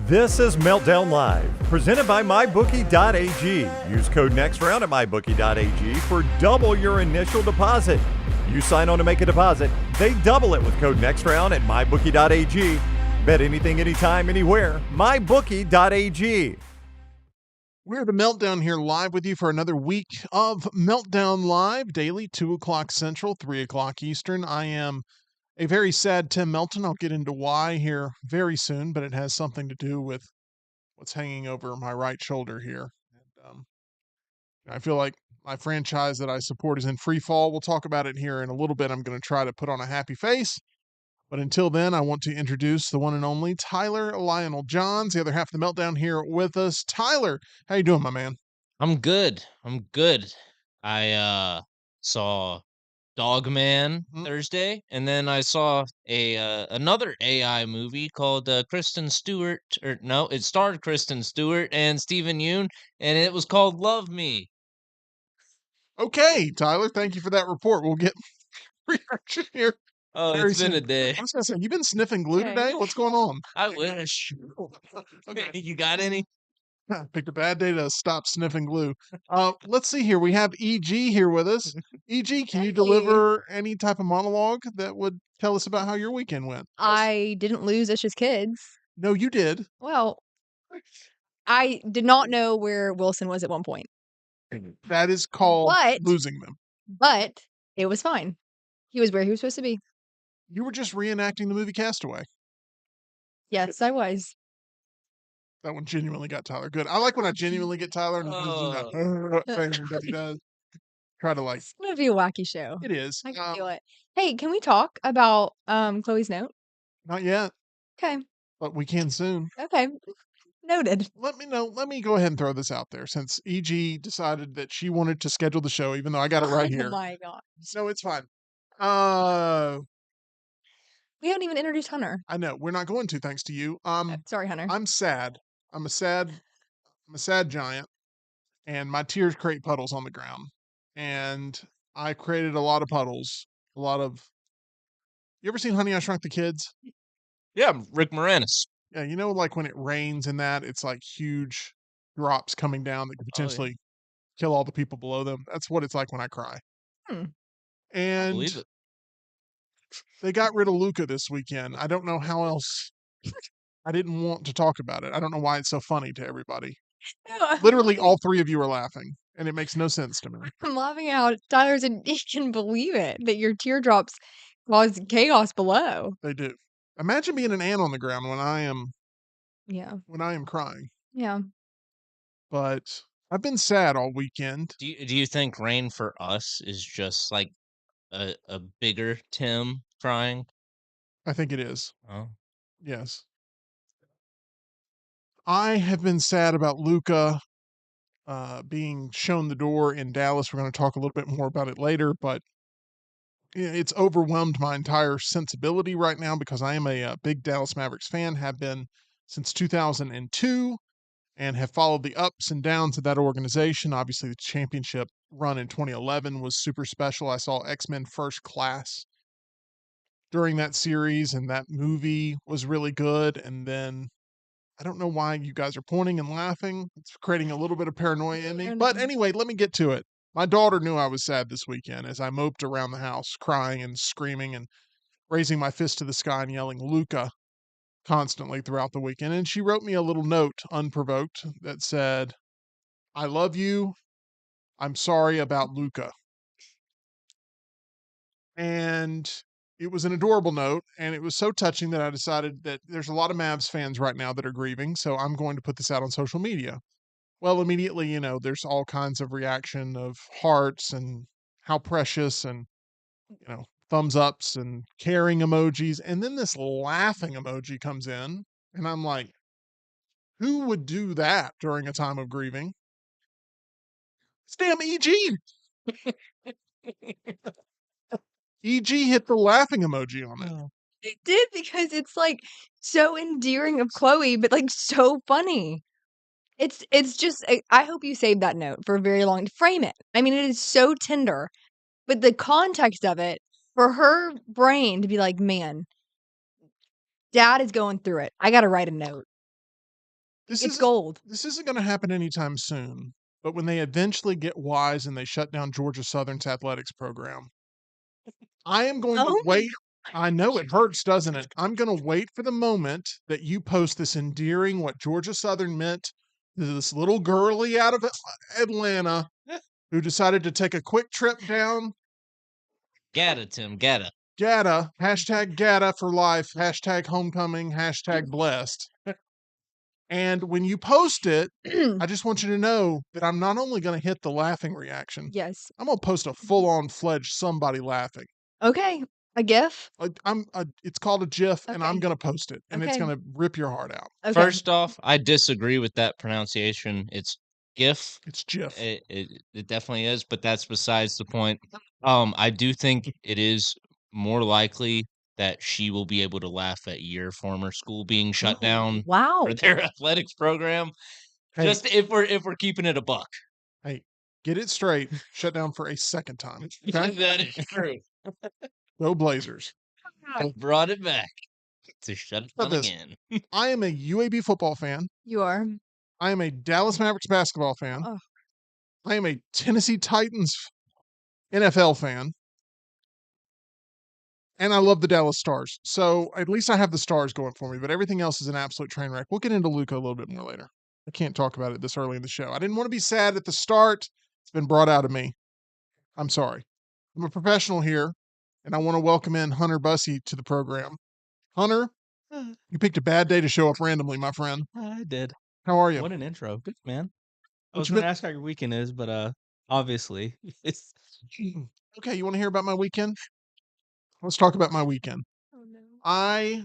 This is Meltdown Live, presented by MyBookie.ag. Use code NEXTROUND at MyBookie.ag for double your initial deposit. You sign on to make a deposit, they double it with code NEXTROUND at MyBookie.ag. Bet anything, anytime, anywhere. MyBookie.ag. We're the Meltdown here live with you for another week of Meltdown Live, daily, 2 o'clock Central, 3 o'clock Eastern. I am a very sad Tim Melton. I'll get into why here very soon, but it has something to do with what's hanging over my right shoulder here. And, I feel like my franchise that I support is in free fall. We'll talk about it here in a little bit. I'm going to try to put on a happy face. But until then, I want to introduce the one and only Tyler Lionel Johns, the other half of the Meltdown here with us. Tyler, how you doing, my man? I'm good. I saw Dogman Thursday, and then I saw another AI movie called Kristen Stewart. Or no, it starred Kristen Stewart and Stephen Yeun, and it was called Love Me. Okay, Tyler, thank you for that report. We'll get reaction here. Oh, very it's been soon. a day. I was gonna say, you been sniffing glue today? What's going on? I wish. Okay, You got any? picked a bad day to stop sniffing glue. Let's see here. We have EG here with us. EG, can you deliver any type of monologue that would tell us about how your weekend went? I didn't lose Ish's kids. No, you did. Well, I did not know where Wilson was at one point, That is called But- losing them. but it was fine. He was where he was supposed to be. You were just reenacting the movie Castaway. Yes, I was. That one genuinely got Tyler good. I like when I genuinely get Tyler and he does that thing that he does. Try to like. It's gonna be a wacky show. It is. I can feel it. Hey, can we talk about Chloe's note? Not yet, Okay. but we can soon. Okay. Noted. Let me go ahead and throw this out there since EG decided that she wanted to schedule the show, even though I got it right Oh here. my god. So it's fine. We haven't even introduced Hunter. I know we're not going to, thanks to you. Sorry, Hunter. I'm sad. I'm a sad giant, and my tears create puddles on the ground. And I created a lot of puddles. A lot of. You ever seen Honey, I Shrunk the Kids? Yeah, Rick Moranis. Yeah, you know, like when it rains and that, it's like huge drops coming down that could potentially kill all the people below them. That's what it's like when I cry. Hmm. I And believe it. they got rid of Luka this weekend. I don't know how else. I didn't want to talk about it. I don't know why it's so funny to everybody. No, Literally, all three of you are laughing, and it makes no sense to me. I'm laughing out. Tyler said he can believe it that your teardrops cause chaos below. They do. Imagine being an ant on the ground when I am crying. Yeah. But I've been sad all weekend. Do you think Rain for Us is just like a bigger Tim crying? I think it is. Oh. Yes. I have been sad about Luka being shown the door in Dallas. We're going to talk a little bit more about it later, but it's overwhelmed my entire sensibility right now because I am a big Dallas Mavericks fan, have been since 2002, and have followed the ups and downs of that organization. Obviously, the championship run in 2011 was super special. I saw X-Men First Class during that series, and that movie was really good. And then I don't know why you guys are pointing and laughing. It's creating a little bit of paranoia in me. But anyway, let me get to it. My daughter knew I was sad this weekend as I moped around the house, crying and screaming and raising my fist to the sky and yelling Luka constantly throughout the weekend. And she wrote me a little note, unprovoked, that said, "I love you. I'm sorry about Luka." And it was an adorable note, and it was so touching that I decided that there's a lot of Mavs fans right now that are grieving, so I'm going to put this out on social media. Well, immediately, there's all kinds of reaction of hearts and how precious and, thumbs ups and caring emojis. And then this laughing emoji comes in, and I'm like, who would do that during a time of grieving? It's damn EG. EG hit the laughing emoji on it. It did because it's like so endearing of Chloe, but like so funny. It's just I hope you saved that note for a very long to frame it. I mean, it is so tender, but the context of it for her brain to be like, man, dad is going through it. I got to write a note. This It's is gold. this isn't going to happen anytime soon. But when they eventually get wise and they shut down Georgia Southern's athletics program, I am going to Oh. wait. I know it hurts, doesn't it? I'm going to wait for the moment that you post this endearing what Georgia Southern meant to this little girlie out of Atlanta who decided to take a quick trip down Gatta, Tim, Gatta. GATA, hashtag GATA for life, hashtag homecoming, hashtag blessed. And when you post it, I just want you to know that I'm not only going to hit the laughing reaction, Yes. I'm going to post a full-on fledged somebody laughing. Okay. A GIF? It's called a GIF, and I'm Okay. going to post it, and it's Okay. going to rip your heart out. Okay. First off, I disagree with that pronunciation. It's GIF. It's GIF. It definitely is, but that's besides the point. I do think it is more likely that she will be able to laugh at your former school being shut down Wow. for their athletics program. Hey, Just if we're keeping it a buck. hey, get it straight. Shut down for a second time. Okay? That is true. Go Blazers. I brought it back to shut it How down about this? again. I am a UAB football fan. You are. I am a Dallas Mavericks basketball fan. Oh. I am a Tennessee Titans NFL fan. And I love the Dallas Stars. So at least I have the Stars going for me, but everything else is an absolute train wreck. We'll get into Luka a little bit more later. I can't talk about it this early in the show. I didn't want to be sad at the start. It's been brought out of me. I'm sorry. I'm a professional here, and I want to welcome in Hunter Bussey to the program. Hunter, you picked a bad day to show up randomly, my friend. I did. How are you? What an intro. Good, man. I What was you going to been- ask how your weekend is, but obviously. It's Okay, you want to hear about my weekend? Let's talk about my weekend. Oh no. I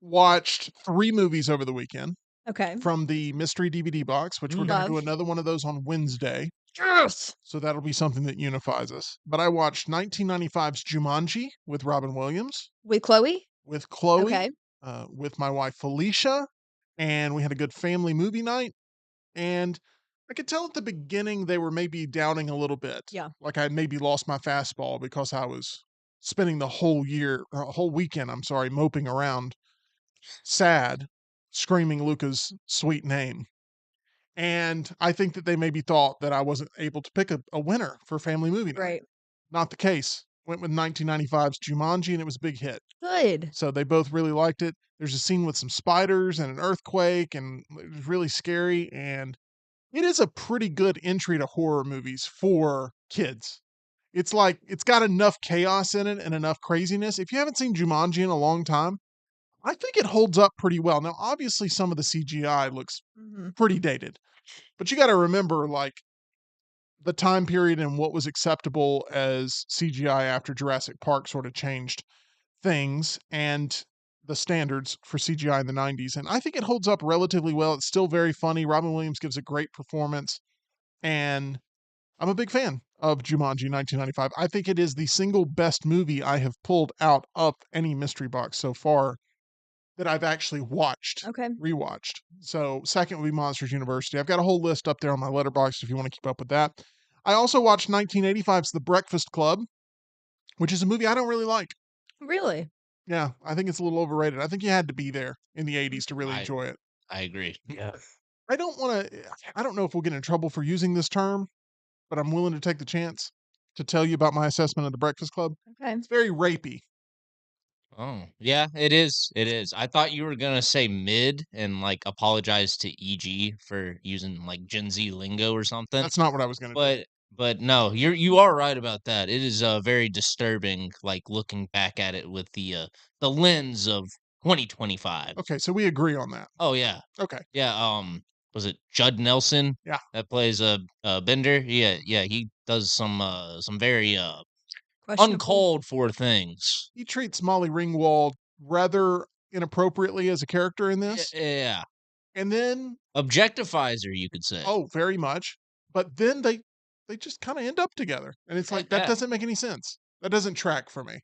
watched 3 movies over the weekend Okay. from the mystery DVD box, which we're going to do Love. another one of those on Wednesday. Yes. So that'll be something that unifies us. But I watched 1995's Jumanji with Robin Williams, With Chloe? with Chloe, Okay. with my wife Felicia, and we had a good family movie night. And I could tell at the beginning they were maybe doubting a little bit. Yeah. Like I had maybe lost my fastball because I was spending the whole weekend, I'm sorry, moping around, sad, screaming Luka's sweet name. And I think that they maybe thought that I wasn't able to pick a winner for family movie night. Right. Not the case. Went with 1995's Jumanji, and it was a big hit. Good. So they both really liked it. There's a scene with some spiders and an earthquake, and it was really scary. And it is a pretty good entry to horror movies for kids. It's like it's got enough chaos in it and enough craziness. If you haven't seen Jumanji in a long time, I think it holds up pretty well. Now, obviously, some of the CGI looks Mhm. pretty dated, but you got to remember, like, the time period and what was acceptable as CGI after Jurassic Park sort of changed things and the standards for CGI in the 90s. And I think it holds up relatively well. It's still very funny. Robin Williams gives a great performance. And I'm a big fan of Jumanji 1995. I think it is the single best movie I have pulled out of any mystery box so far that I've actually watched, Okay. rewatched. So second would be Monsters University. I've got a whole list up there on my letterbox if you want to keep up with that. I also watched 1985's The Breakfast Club, which is a movie I don't really like. Really? Yeah, I think it's a little overrated. I think you had to be there in the 80s to really enjoy it. I agree. yeah. I don't know if we'll get in trouble for using this term, but I'm willing to take the chance to tell you about my assessment of The Breakfast Club. Okay. It's very rapey. Oh, yeah, it is. It is. I thought you were gonna say mid and like apologize to EG for using like Gen Z lingo or something. That's not what I was going to do. But no, you are right about that. It is very disturbing, like looking back at it with the lens of 2025. Okay, so we agree on that. Oh yeah, Okay. yeah. Was it Judd Nelson? Yeah. That plays Bender. Yeah, yeah. He does some very Questionable. uncalled for things. He treats Molly Ringwald rather inappropriately as a character in Yeah, this. yeah. And then, Objectifies her, you could say. oh, very much. But then they just kind of end up together. And it's like, that Yeah. doesn't make any sense. That doesn't track for me.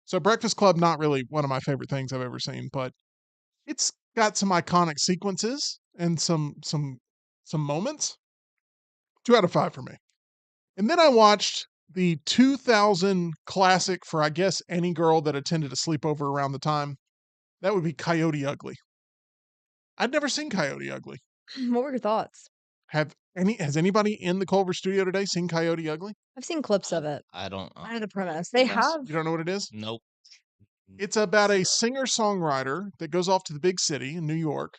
So Breakfast Club, not really one of my favorite things I've ever seen, but it's got some iconic sequences and some moments. 2 out of 5 for me. And then I watched the 2000 classic for, I guess, any girl that attended a sleepover around the time. That would be Coyote Ugly. I'd never seen Coyote Ugly. What were your thoughts? Has anybody in the Culver studio today seen Coyote Ugly? I've seen clips of it. I don't. I know the premise. They have. You don't know what it is? Nope. It's about a singer-songwriter that goes off to the big city in New York.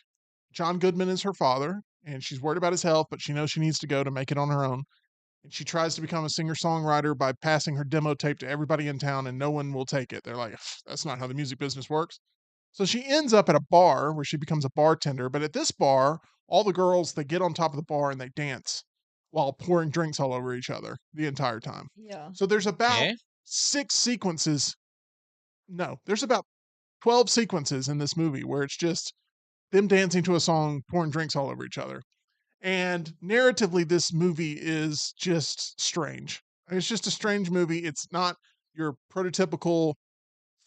John Goodman is her father, and she's worried about his health, but she knows she needs to go to make it on her own. And she tries to become a singer-songwriter by passing her demo tape to everybody in town, and no one will take it. They're like, that's not how the music business works. So she ends up at a bar where she becomes a bartender. But at this bar, all the girls, they get on top of the bar and they dance while pouring drinks all over each other the entire time. Yeah. So there's about Okay. 6 sequences. No, there's about 12 sequences in this movie where it's just them dancing to a song, pouring drinks all over each other. And narratively, this movie is just strange. It's just a strange movie. It's not your prototypical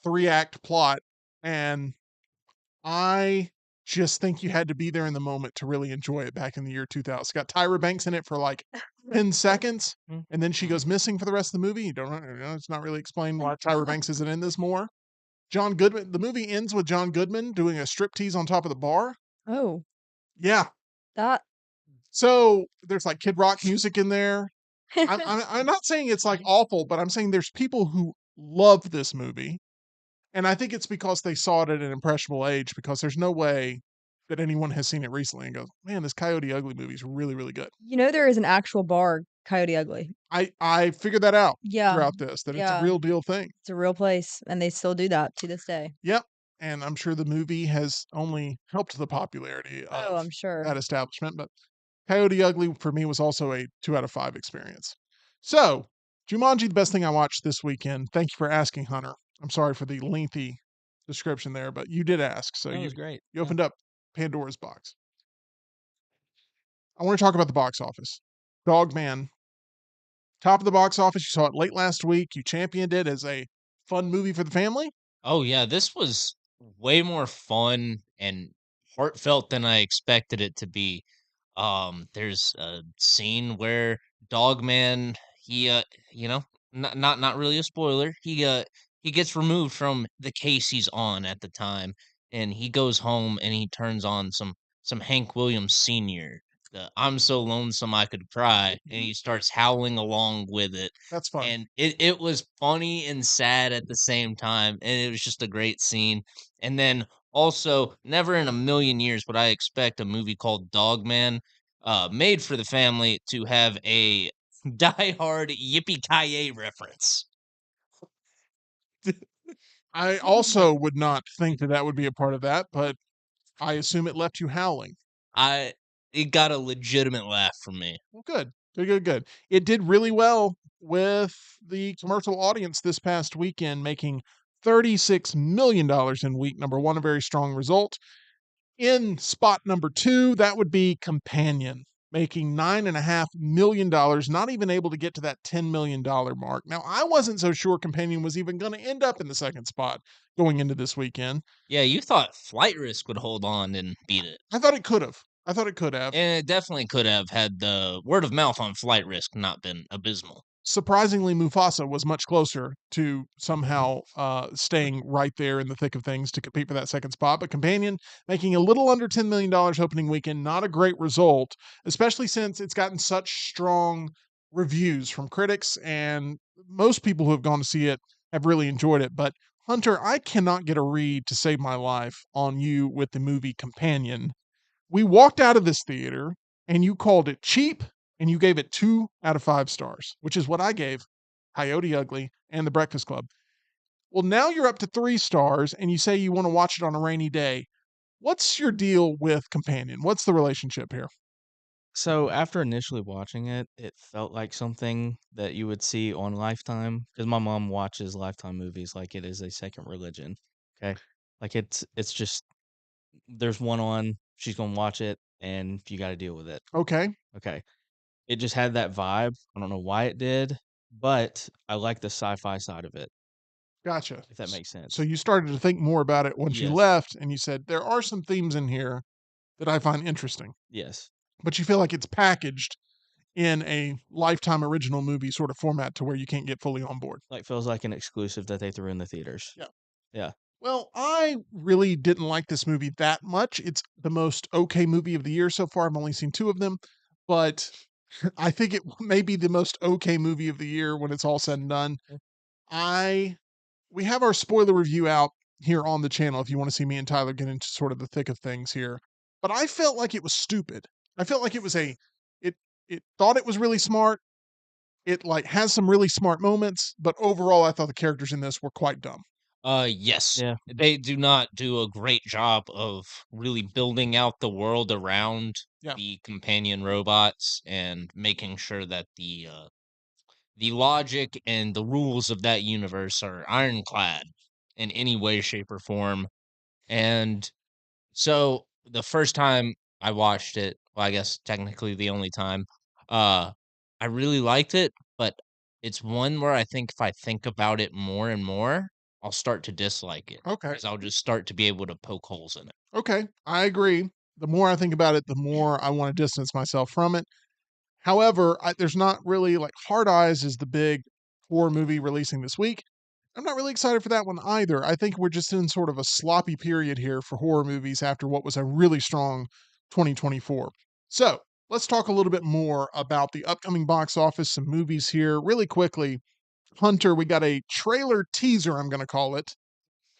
3-act plot. And I just think you had to be there in the moment to really enjoy it back in the year 2000. It's got Tyra Banks in it for like 10 seconds, and then she goes missing for the rest of the movie. You don't know, it's not really explained why Tyra Banks isn't in this more. John Goodman, the movie ends with John Goodman doing a striptease on top of the bar. Oh, Yeah. that. So there's like Kid Rock music in there. I'm not saying it's like awful, but I'm saying there's people who love this movie. And I think it's because they saw it at an impressionable age, because there's no way that anyone has seen it recently and goes, man, this Coyote Ugly movie is really, really good. You know, there is an actual bar, Coyote Ugly. I figured that out Yeah. throughout this, that it's a Yeah. real deal thing. It's a real place, and they still do that to this day. Yep. And I'm sure the movie has only helped the popularity Oh, of I'm sure. that establishment. But Coyote Ugly for me was also a 2 out of 5 experience. So, Jumanji, the best thing I watched this weekend. Thank you for asking, Hunter. I'm sorry for the lengthy description there, but you did ask. So That you was great. you opened up Pandora's box. I want to talk about the box office. Dogman, top of the box office. You saw it late last week. You championed it as a fun movie for the family. Oh yeah, this was way more fun and heartfelt than I expected it to be. There's a scene where Dogman, he you know, not really a spoiler. He gets removed from the case he's on at the time, and he goes home and he turns on some Hank Williams Sr. The I'm so lonesome I could cry, and he starts howling along with it. That's fun. And it was funny and sad at the same time, and it was just a great scene. And then also, never in a million years would I expect a movie called Dogman, made for the family, to have a Die Hard yippee-ki-yay reference. I also would not think that that would be a part of that, but I assume it left you howling. It got a legitimate laugh from me. Well, good. Good, good, good. It did really well with the commercial audience this past weekend, making $36 million in week number one, a very strong result. In spot number 2, that would be Companion, making $9.5 million, not even able to get to that $10 million mark. Now, I wasn't so sure Companion was even going to end up in the second spot going into this weekend. Yeah, you thought Flight Risk would hold on and beat it. I thought it could have. I thought it could have. And it definitely could have had the word of mouth on Flight Risk not been abysmal. Surprisingly, Mufasa was much closer to somehow staying right there in the thick of things to compete for that second spot. But Companion making a little under $10 million opening weekend, not a great result, especially since it's gotten such strong reviews from critics, and most people who have gone to see it have really enjoyed it. But Hunter, I cannot get a read to save my life on you with the movie Companion. We walked out of this theater and you called it cheap and you gave it 2 out of 5 stars, which is what I gave Coyote Ugly and The Breakfast Club. Well, now you're up to 3 stars and you say you want to watch it on a rainy day. What's your deal with Companion? What's the relationship here? So after initially watching it, it felt like something that you would see on Lifetime, because my mom watches Lifetime movies like it is a second religion. Okay. Like it's just there's one on, she's gonna watch it, and you gotta deal with it. Okay, Okay. It just had that vibe. I don't know why it did, but I like the sci-fi side of it, gotcha. if that makes sense. So you started to think more about it once you Yes. left and you said, there are some themes in here that I find interesting, Yes. but you feel like it's packaged in a Lifetime original movie sort of format to where you can't get fully on board. Like feels like an exclusive that they threw in the theaters. Yeah. Yeah. Well, I really didn't like this movie that much. It's the most okay movie of the year so far. I've only seen 2 of them, but I think it may be the most okay movie of the year when it's all said and done. I We have our spoiler review out here on the channel if you want to see me and Tyler get into sort of the thick of things here. But I felt like it was stupid. I felt like it it thought it was really smart. It like has some really smart moments, but overall I thought the characters in this were quite dumb. Yes. Yeah. They do not do a great job of really building out the world around Yeah. the companion robots and making sure that the logic and the rules of that universe are ironclad in any way, shape, or form. And so the first time I watched it, well, I guess technically the only time, uh, I really liked it, but it's one where I think if I think about it more and more, I'll start to dislike it Okay. because I'll just start to be able to poke holes in it. Okay. I agree. The more I think about it, the more I want to distance myself from it. However, there's not really like Hard Eyes is the big horror movie releasing this week. I'm not really excited for that one either. I think we're just in sort of a sloppy period here for horror movies after what was a really strong 2024. So let's talk a little bit more about the upcoming box office, some movies here really quickly. Hunter, we got a trailer teaser, I'm going to call it,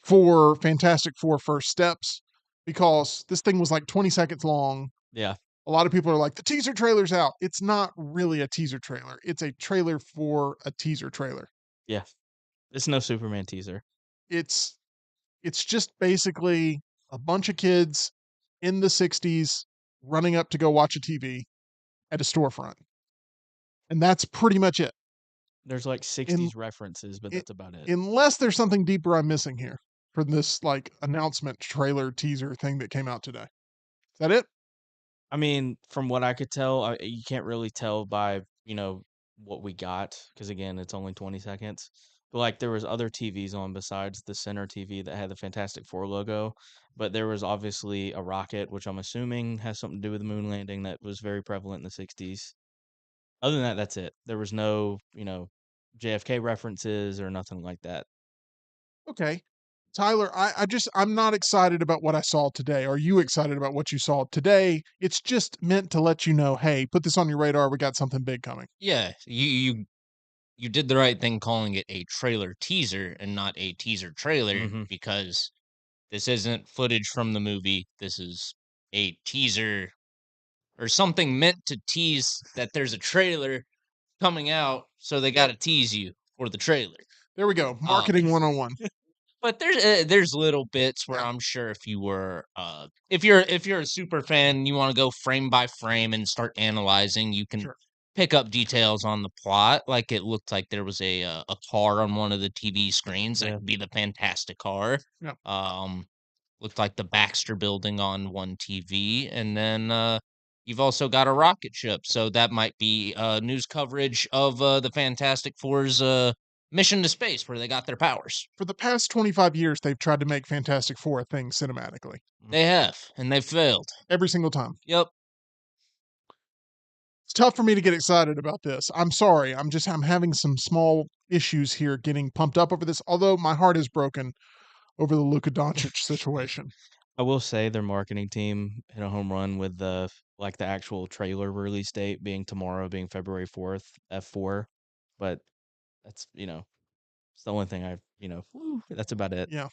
for Fantastic Four First Steps because this thing was like 20 seconds long. Yeah. A lot of people are like, the teaser trailer's out. It's not really a teaser trailer. It's a trailer for a teaser trailer. Yeah. It's no Superman teaser. It's it's just basically a bunch of kids in the 60s running up to go watch a TV at a storefront. And that's pretty much it. There's like In, 60s references, but it that's about it. unless there's something deeper I'm missing here for this like announcement trailer teaser thing that came out today. Is that it? I mean, from what I could tell, you can't really tell by, what we got because again, it's only 20 seconds. But like there was other TVs on besides the center TV that had the Fantastic Four logo, but there was obviously a rocket, which I'm assuming has something to do with the moon landing that was very prevalent in the 60s. Other than that, that's it. There was no, JFK references or nothing like that. Okay. Tyler, I'm not excited about what I saw today. Are you excited about what you saw today? It's just meant to let you know, hey, put this on your radar. We got something big coming. Yeah, you did the right thing calling it a trailer teaser and not a teaser trailer Mhm. because this isn't footage from the movie. This is a teaser or something meant to tease that there's a trailer coming out, so they got to tease you for the trailer. There we go. Uh, Marketing 101. but there's little bits where Yeah. I'm sure if you were if you're a super fan and you want to go frame by frame and start analyzing, you can Sure. pick up details on the plot. Like it looked like there was a car on one of the TV screens. That Yeah. could be the Fantastic car. Yeah. Looked like the Baxter building on one TV, and then you've also got a rocket ship, so that might be news coverage of the Fantastic Four's mission to space where they got their powers. For the past 25 years, they've tried to make Fantastic Four a thing cinematically. They have, and they failed. Every single time. Yep. It's tough for me to get excited about this. I'm sorry. I'm having some small issues here getting pumped up over this, although my heart is broken over the Luka Doncic situation. I will say their marketing team hit a home run with the actual trailer release date being tomorrow, being February 4th, F4. But that's, it's the only thing that's about it. Yeah.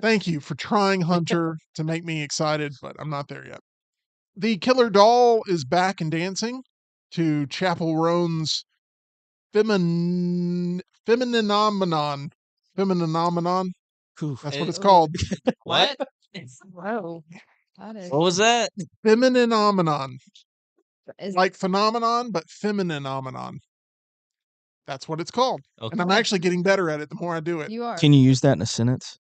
Thank you for trying, Hunter, to make me excited, but I'm not there yet. The Killer Doll is back and dancing to Chapel Roan's Femininomenon. Femininomenon. Oof. That's what it's called. What? Whoa. That is, What was that? Femininomenon. is Like phenomenon, but femininomenon. That's what it's called. Okay. And I'm actually getting better at it the more I do it. you are. Can you use that in a sentence?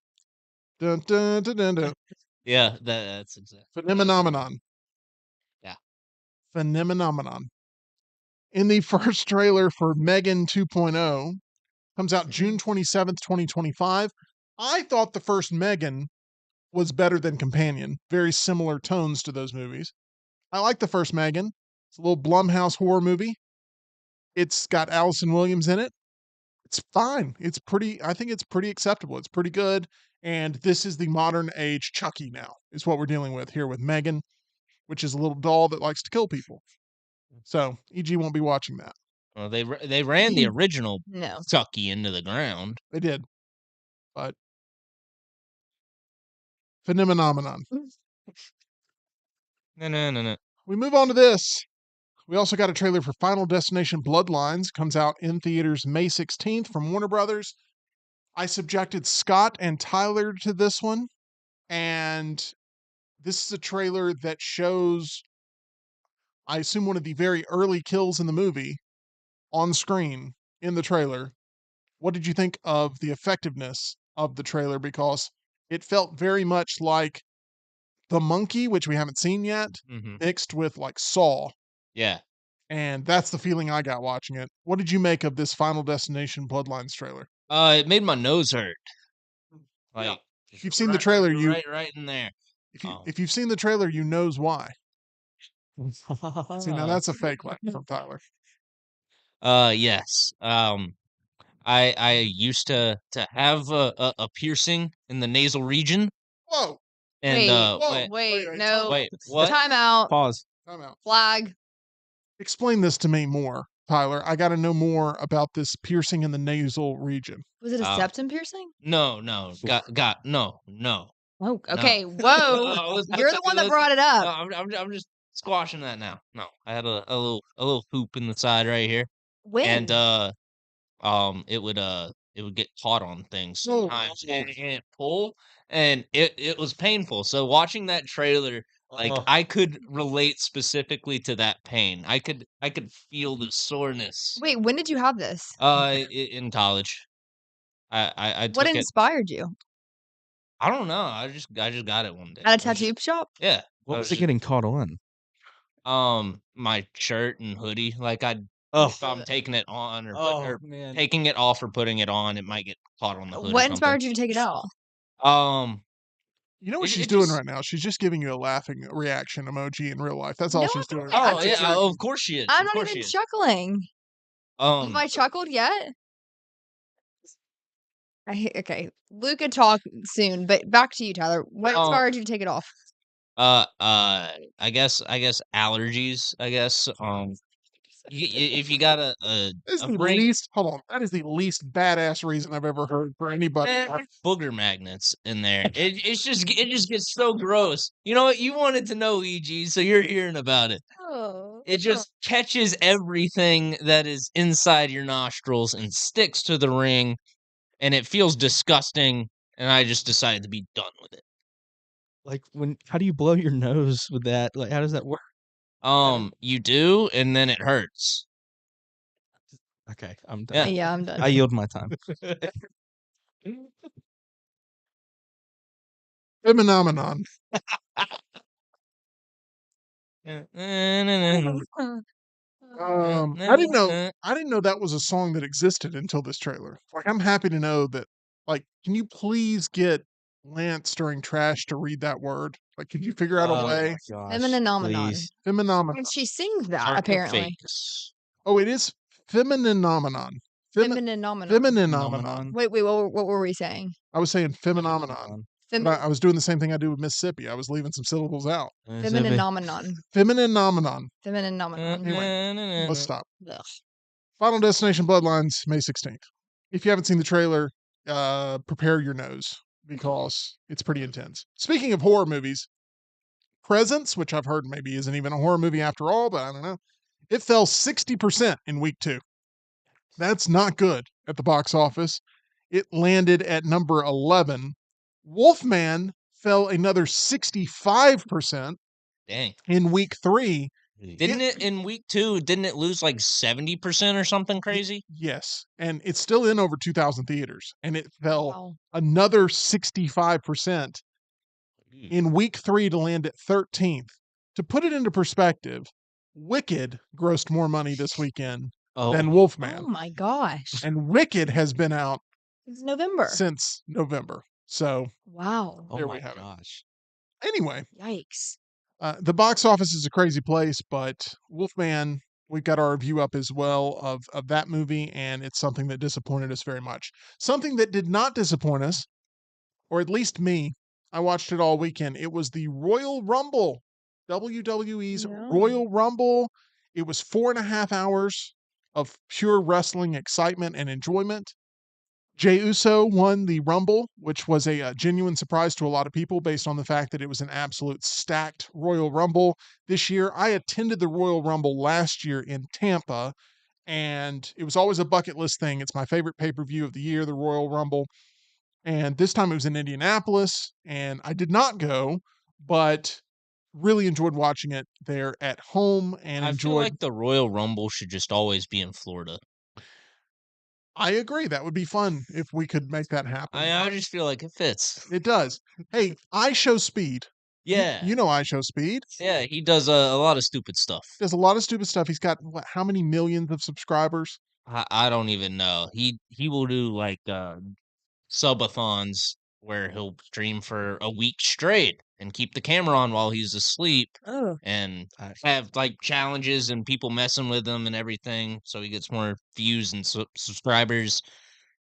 Dun, dun, dun, dun, dun. Yeah, that's exactly. Phenomenon. Yeah. Phenomenon. In the first trailer for Megan 2.0, comes out June 27th, 2025. I thought the first Megan was better than Companion. Very similar tones to those movies. I like the first Megan. It's a little Blumhouse horror movie. It's got Allison Williams in it. It's fine. I think it's pretty acceptable. It's pretty good. And this is the modern age Chucky now, is what we're dealing with here with Megan, which is a little doll that likes to kill people. So EG won't be watching that. Well, they ran the original No. Chucky into the ground. They did. But phenomenon. No. We move on to this. We also got a trailer for Final Destination Bloodlines. Comes out in theaters May 16th from Warner Brothers. I subjected Scott and Tyler to this one. And this is a trailer that shows, I assume, one of the very early kills in the movie on screen in the trailer. What did you think of the effectiveness of the trailer? Because it felt very much like The Monkey, which we haven't seen yet, mixed with like Saw. Yeah. And that's the feeling I got watching it. What did you make of this Final Destination Bloodlines trailer? It made my nose hurt. Like, yeah. If you've seen the trailer, you right in there. If you've seen the trailer, you knows why. See, now that's a fake laugh from Tyler. Yes. I used to have a piercing in the nasal region. Whoa. And wait, no. Wait, what? Time out. Pause. Time out. Flag. Explain this to me more, Tyler. I got to know more about this piercing in the nasal region. Was it a septum piercing? No. No. Oh, okay. Whoa. You're the one that brought it up. No, I'm just squashing that now. No, I had a little hoop in the side right here. When? And it would get caught on things sometimes and pull, and it was painful. So watching that trailer, like I could relate specifically to that pain. I could feel the soreness. Wait, when did you have this? In college, I took What it. inspired you? I don't know. I just got it one day. At a tattoo shop? Yeah. What was it getting caught on? My shirt and hoodie. Like if I'm taking it on or man. taking it off or putting it on, it might get caught on the hood. What inspired you to take it off? You know what she's doing right now? She's just giving you a laughing reaction emoji in real life. That's all she's doing. Oh yeah, of course she is. I'm not even chuckling. Have I chuckled yet? Okay, Luka talk soon, but back to you, Tyler. What inspired you to take it off? I guess allergies. I guess. If you got a hold on, that is the least badass reason I've ever heard for anybody. Booger magnets in there. It just gets so gross. You know what? You wanted to know, EG, so you're hearing about it. Oh, it just catches everything that is inside your nostrils and sticks to the ring, and it feels disgusting. And I just decided to be done with it. Like how do you blow your nose with that? Like, how does that work? You do, and then it hurts. Okay, I'm done. Yeah, I'm done. I yield my time. Phenomenon. I didn't know that was a song that existed until this trailer. Like, I'm happy to know that. Like, can you please get Lance during trash to read that word? Like, can you figure out a way? Femininomenon. Femininomenon. And she sings that, apparently. Oh, it is femininomenon. Femininomenon. Wait, what were we saying? I was saying femininomenon. I was doing the same thing I do with Mississippi. I was leaving some syllables out. Femininomenon. Femininomenon. Femininomenon. Let's stop. Ugh. Final Destination Bloodlines, May 16th. If you haven't seen the trailer, prepare your nose because it's pretty intense. Speaking of horror movies, Presence, which I've heard maybe isn't even a horror movie after all, but I don't know. It fell 60% in week 2. That's not good at the box office. It landed at number 11. Wolfman fell another 65%. Dang. In week 3. Didn't it in week 2? Didn't it lose like 70% or something crazy? Yes, and it's still in over 2,000 theaters, and it fell another 65% in week 3 to land at 13th. To put it into perspective, Wicked grossed more money this weekend than Wolfman. Oh my gosh! And Wicked has been out since November. So wow, there we have it. Anyway, yikes! The box office is a crazy place, but Wolfman we've got our review up as well of that movie, and it's something that disappointed us very much. Something that did not disappoint us, or at least me, I watched it all weekend. It was the Royal Rumble, WWE's No. Royal Rumble. It was 4.5 hours of pure wrestling excitement and enjoyment. Jey Uso won the Rumble, which was a genuine surprise to a lot of people based on the fact that it was an absolute stacked Royal Rumble this year. I attended the Royal Rumble last year in Tampa, and it was always a bucket list thing. It's my favorite pay-per-view of the year, the Royal Rumble. And this time it was in Indianapolis, and I did not go, but really enjoyed watching it there at home and I feel enjoyed. like the Royal Rumble should just always be in Florida. I agree. That would be fun if we could make that happen. I just feel like it fits. It does. Hey, I Show Speed. Yeah. You know I Show Speed. Yeah, he does a lot of stupid stuff. Does a lot of stupid stuff. He's got how many millions of subscribers? I don't even know. He will do like subathons where he'll stream for a week straight and keep the camera on while he's asleep Oh, and Nice. have like challenges and people messing with him and everything so he gets more views and subscribers.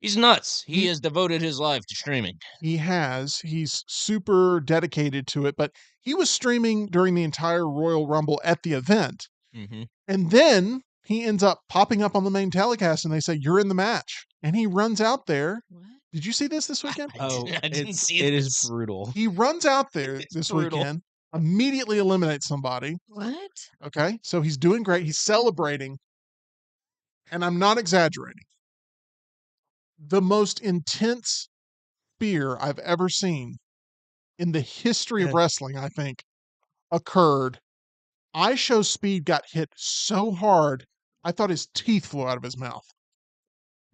He's nuts. He has devoted his life to streaming. He has. He's super dedicated to it, but he was streaming during the entire Royal Rumble at the event. Mm-hmm. And then he ends up popping up on the main telecast and they say, "You're in the match." And he runs out there. what? Did you see this weekend? Oh, I didn't see it is this. brutal. He runs out there It's this brutal. weekend, immediately eliminates somebody. What? Okay. So he's doing great. He's celebrating. And I'm not exaggerating. The most intense spear I've ever seen in the history of wrestling, I think, occurred. I Show Speed got hit so hard, I thought his teeth flew out of his mouth.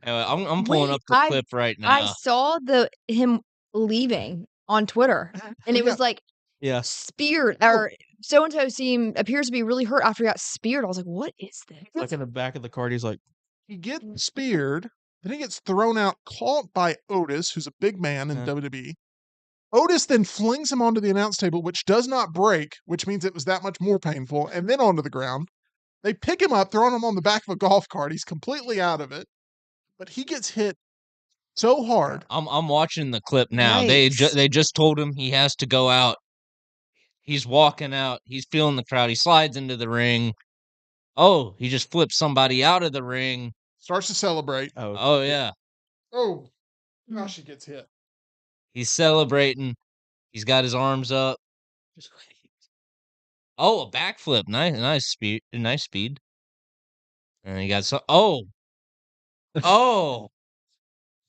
I'm pulling Wait, up the clip right I now. saw him leaving on Twitter, and it Yeah. was like Yeah. speared or so and so appears to be really hurt after he got speared. I was like, what is this? Like in the back of the card, he's like, He gets speared, then he gets thrown out, caught by Otis, who's a big man in Yeah. WWE. Otis then flings him onto the announce table, which does not break, which means it was that much more painful, and then onto the ground. They pick him up, throwing him on the back of a golf cart. He's completely out of it, but he gets hit so hard. I'm watching the clip now. They Yikes. just told him he has to go out. He's walking out. He's feeling the crowd. He slides into the ring. Oh, he just flipped somebody out of the ring. Starts to celebrate. oh, Oh yeah, Oh, gosh, he gets hit. he's celebrating. He's got his arms up. Oh, a backflip. Nice speed. Nice speed. And he got so. Oh. Oh.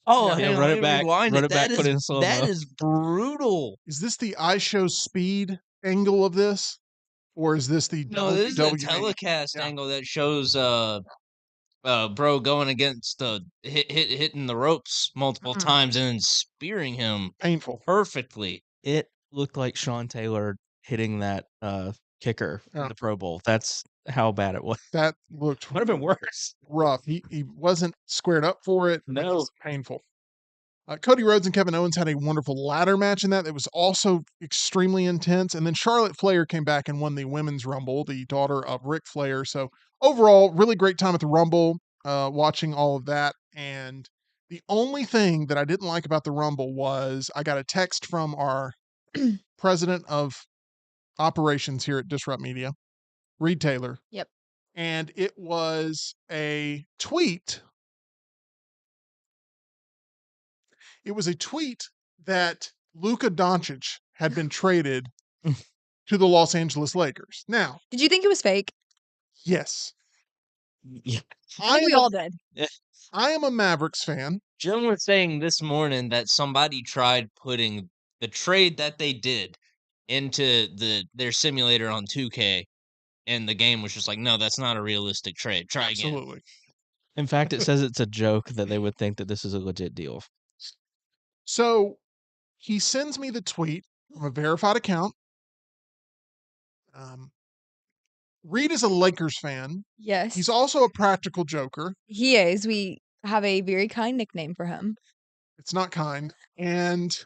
Oh, Yeah. hang Yeah, on, run let it me back, rewind run it. it back, That put it in is slow-mo. that is brutal. Is this the I Show Speed angle of this? Or is this the No, this is a WWE? telecast Yeah. angle that shows bro going against hitting the ropes multiple times and then spearing him Painful. perfectly. it looked like Sean Taylor hitting that kicker Yeah. in the Pro Bowl. That's how bad it was. That looked Would have been worse. rough. He wasn't squared up for it. No. It was painful. Cody Rhodes and Kevin Owens had a wonderful ladder match in that. It was also extremely intense. And then Charlotte Flair came back and won the Women's Rumble, the daughter of Ric Flair. So overall, really great time at the Rumble, watching all of that. And the only thing that I didn't like about the Rumble was I got a text from our president of operations here at Disrupt Media, Reed Taylor. Yep. And it was a tweet. It was a tweet that Luka Doncic had been traded to the Los Angeles Lakers. Now, Did you think it was fake? yes, Yeah. I think we all did. I am a Mavericks fan. Jim was saying this morning that somebody tried putting the trade that they did into their simulator on 2K, and the game was just like, no, that's not a realistic trade. Try again. Absolutely. In fact, it says it's a joke that they would think that this is a legit deal. So he sends me the tweet from a verified account. Reed is a Lakers fan. Yes. He's also a practical joker. He is. We have a very kind nickname for him. It's not kind. And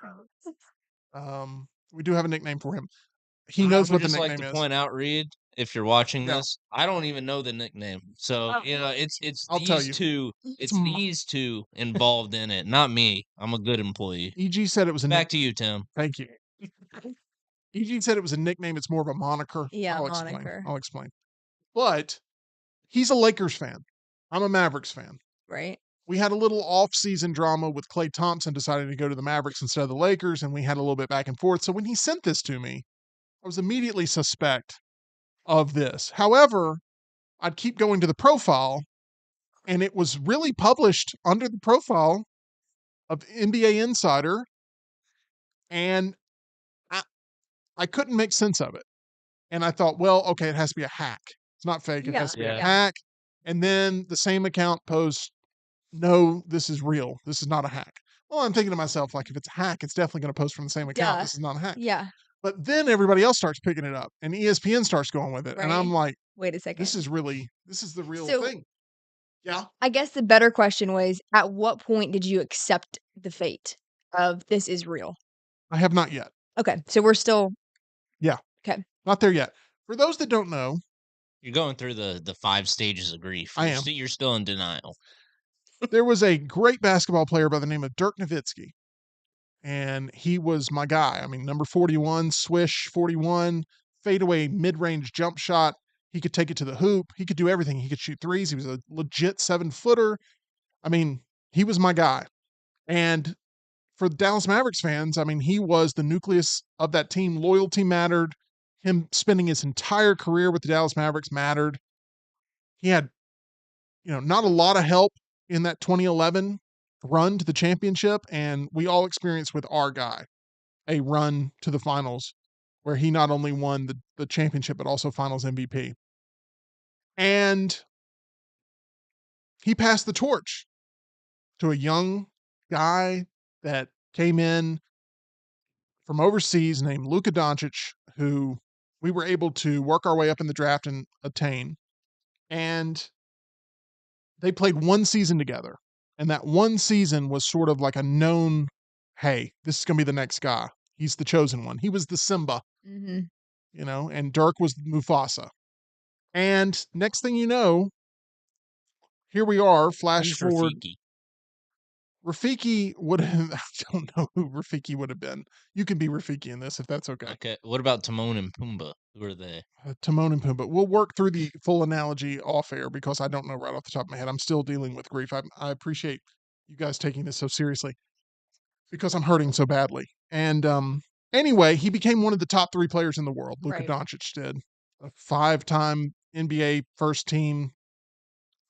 we do have a nickname for him. He knows I what would the just like nickname to is. point out, Reed, if you're watching Yeah. this, I don't even know the nickname. So, Oh. it's I'll tell these you. two. It's It's these two involved in it, not me. I'm a good employee. EG said it was a Back to you, Tim. Thank you. EG said it was a nickname. It's more of a moniker. Yeah, I'll moniker. explain. But he's a Lakers fan. I'm a Mavericks fan. Right? We had a little off-season drama with Klay Thompson deciding to go to the Mavericks instead of the Lakers, and we had a little bit back and forth. So when he sent this to me, I was immediately suspect of this. However, I'd keep going to the profile, and it was really published under the profile of NBA Insider, and I couldn't make sense of it. And I thought, well, okay, it has to be a hack. It's not fake. It has to be a Yeah. hack. And then the same account posts, no, this is real. This is not a hack. Well, I'm thinking to myself, like, if it's a hack, it's definitely going to post from the same account. Duh. This is not a hack. Yeah. But then everybody else starts picking it up, and ESPN starts going with it. And I'm Right. like, Wait a second. this is the real So- thing. Yeah. I guess the better question was, at what point did you accept the fate of this is real? I have not yet. Okay, so we're still Not there yet. For those that don't know, You're going through the 5 stages of grief. I You're am. You're still in denial. there was a great basketball player by the name of Dirk Nowitzki, and he was my guy. I mean, number 41, swish 41, fadeaway mid-range jump shot. He could take it to the hoop. He could do everything. He could shoot threes. He was a legit 7-footer. I mean, he was my guy. And for Dallas Mavericks fans, I mean, he was the nucleus of that team. Loyalty mattered. Him spending his entire career with the Dallas Mavericks mattered. He had, not a lot of help in that 2011 run to the championship, and we all experienced with our guy a run to the finals where he not only won the championship, but also finals MVP. And he passed the torch to a young guy that came in from overseas named Luka Doncic, who we were able to work our way up in the draft and attain. And they played one season together. And that one season was sort of like a known, hey, this is going to be the next guy. He's the chosen one. He was the Simba, mm-hmm. And Dirk was Mufasa. And next thing you know, here we are, flash Who's forward. Rafiki? Rafiki would have, I don't know who Rafiki would have been. You can be Rafiki in this if that's okay. Okay. What about Timon and Pumbaa? Who are they? Timon and Pumbaa. We'll work through the full analogy off air because I don't know right off the top of my head. I'm still dealing with grief. I appreciate you guys taking this so seriously because I'm hurting so badly. And anyway, he became one of the top 3 players in the world. Luka Right. Doncic did. A 5-time NBA first team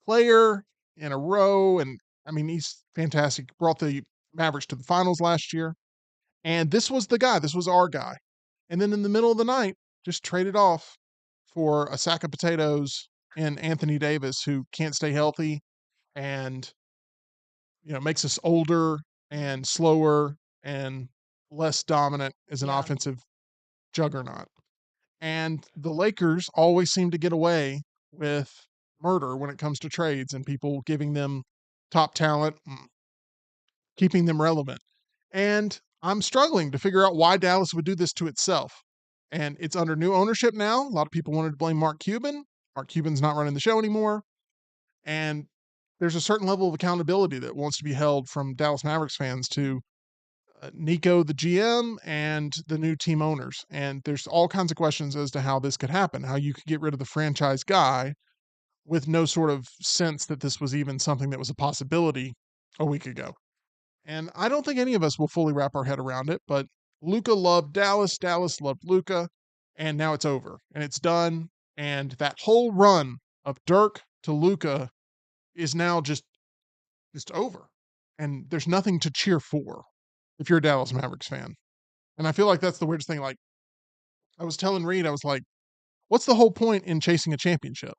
player in a row. And I mean, he's fantastic. Brought the Mavericks to the finals last year. And this was the guy. This was our guy. And then in the middle of the night, just traded off for a sack of potatoes in Anthony Davis, who can't stay healthy and, makes us older and slower and less dominant as an Yeah. offensive juggernaut. And the Lakers always seem to get away with murder when it comes to trades and people giving them top talent, keeping them relevant. And I'm struggling to figure out why Dallas would do this to itself. And it's under new ownership now. A lot of people wanted to blame Mark Cuban. Mark Cuban's not running the show anymore. And there's a certain level of accountability that wants to be held from Dallas Mavericks fans to Nico, the GM, and the new team owners. And there's all kinds of questions as to how this could happen, how you could get rid of the franchise guy with no sort of sense that this was even something that was a possibility a week ago. And I don't think any of us will fully wrap our head around it, but Luka loved Dallas, Dallas loved Luka, and now it's over and it's done. And that whole run of Dirk to Luka is now just over. And there's nothing to cheer for if you're a Dallas Mavericks fan. And I feel like that's the weirdest thing. Like I was telling Reed, I was like, what's the whole point in chasing a championship?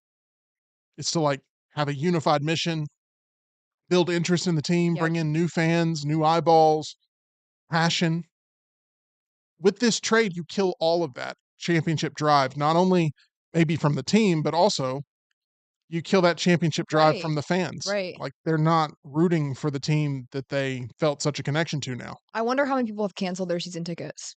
It's to like have a unified mission, build interest in the team, Yep. bring in new fans, new eyeballs, passion. With this trade, you kill all of that championship drive, not only maybe from the team, but also you kill that championship drive Right. from the fans. Right. Like they're not rooting for the team that they felt such a connection to now. I wonder how many people have canceled their season tickets.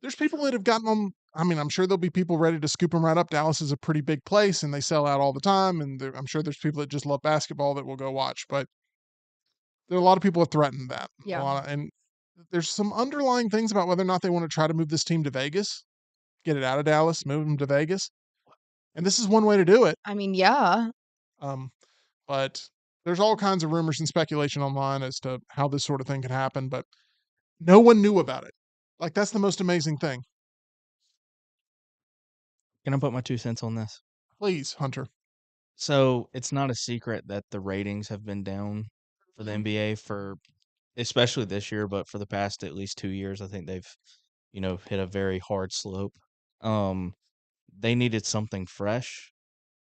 There's people that have gotten them I mean, I'm sure there'll be people ready to scoop them right up. Dallas is a pretty big place, and they sell out all the time. And I'm sure there's people that just love basketball that will go watch. But there are a lot of people that threaten that. Yeah. And there's some underlying things about whether or not they want to try to move this team to Vegas, get it out of Dallas, move them to Vegas. And this is one way to do it. I mean, yeah. Um, but there's all kinds of rumors and speculation online as to how this sort of thing could happen. But no one knew about it. Like, that's the most amazing thing. Can I put my 2 cents on this? Please, Hunter. So it's not a secret that the ratings have been down for the NBA for especially this year, but for the past at least 2 years, I think they've, hit a very hard slope. Um, they needed something fresh,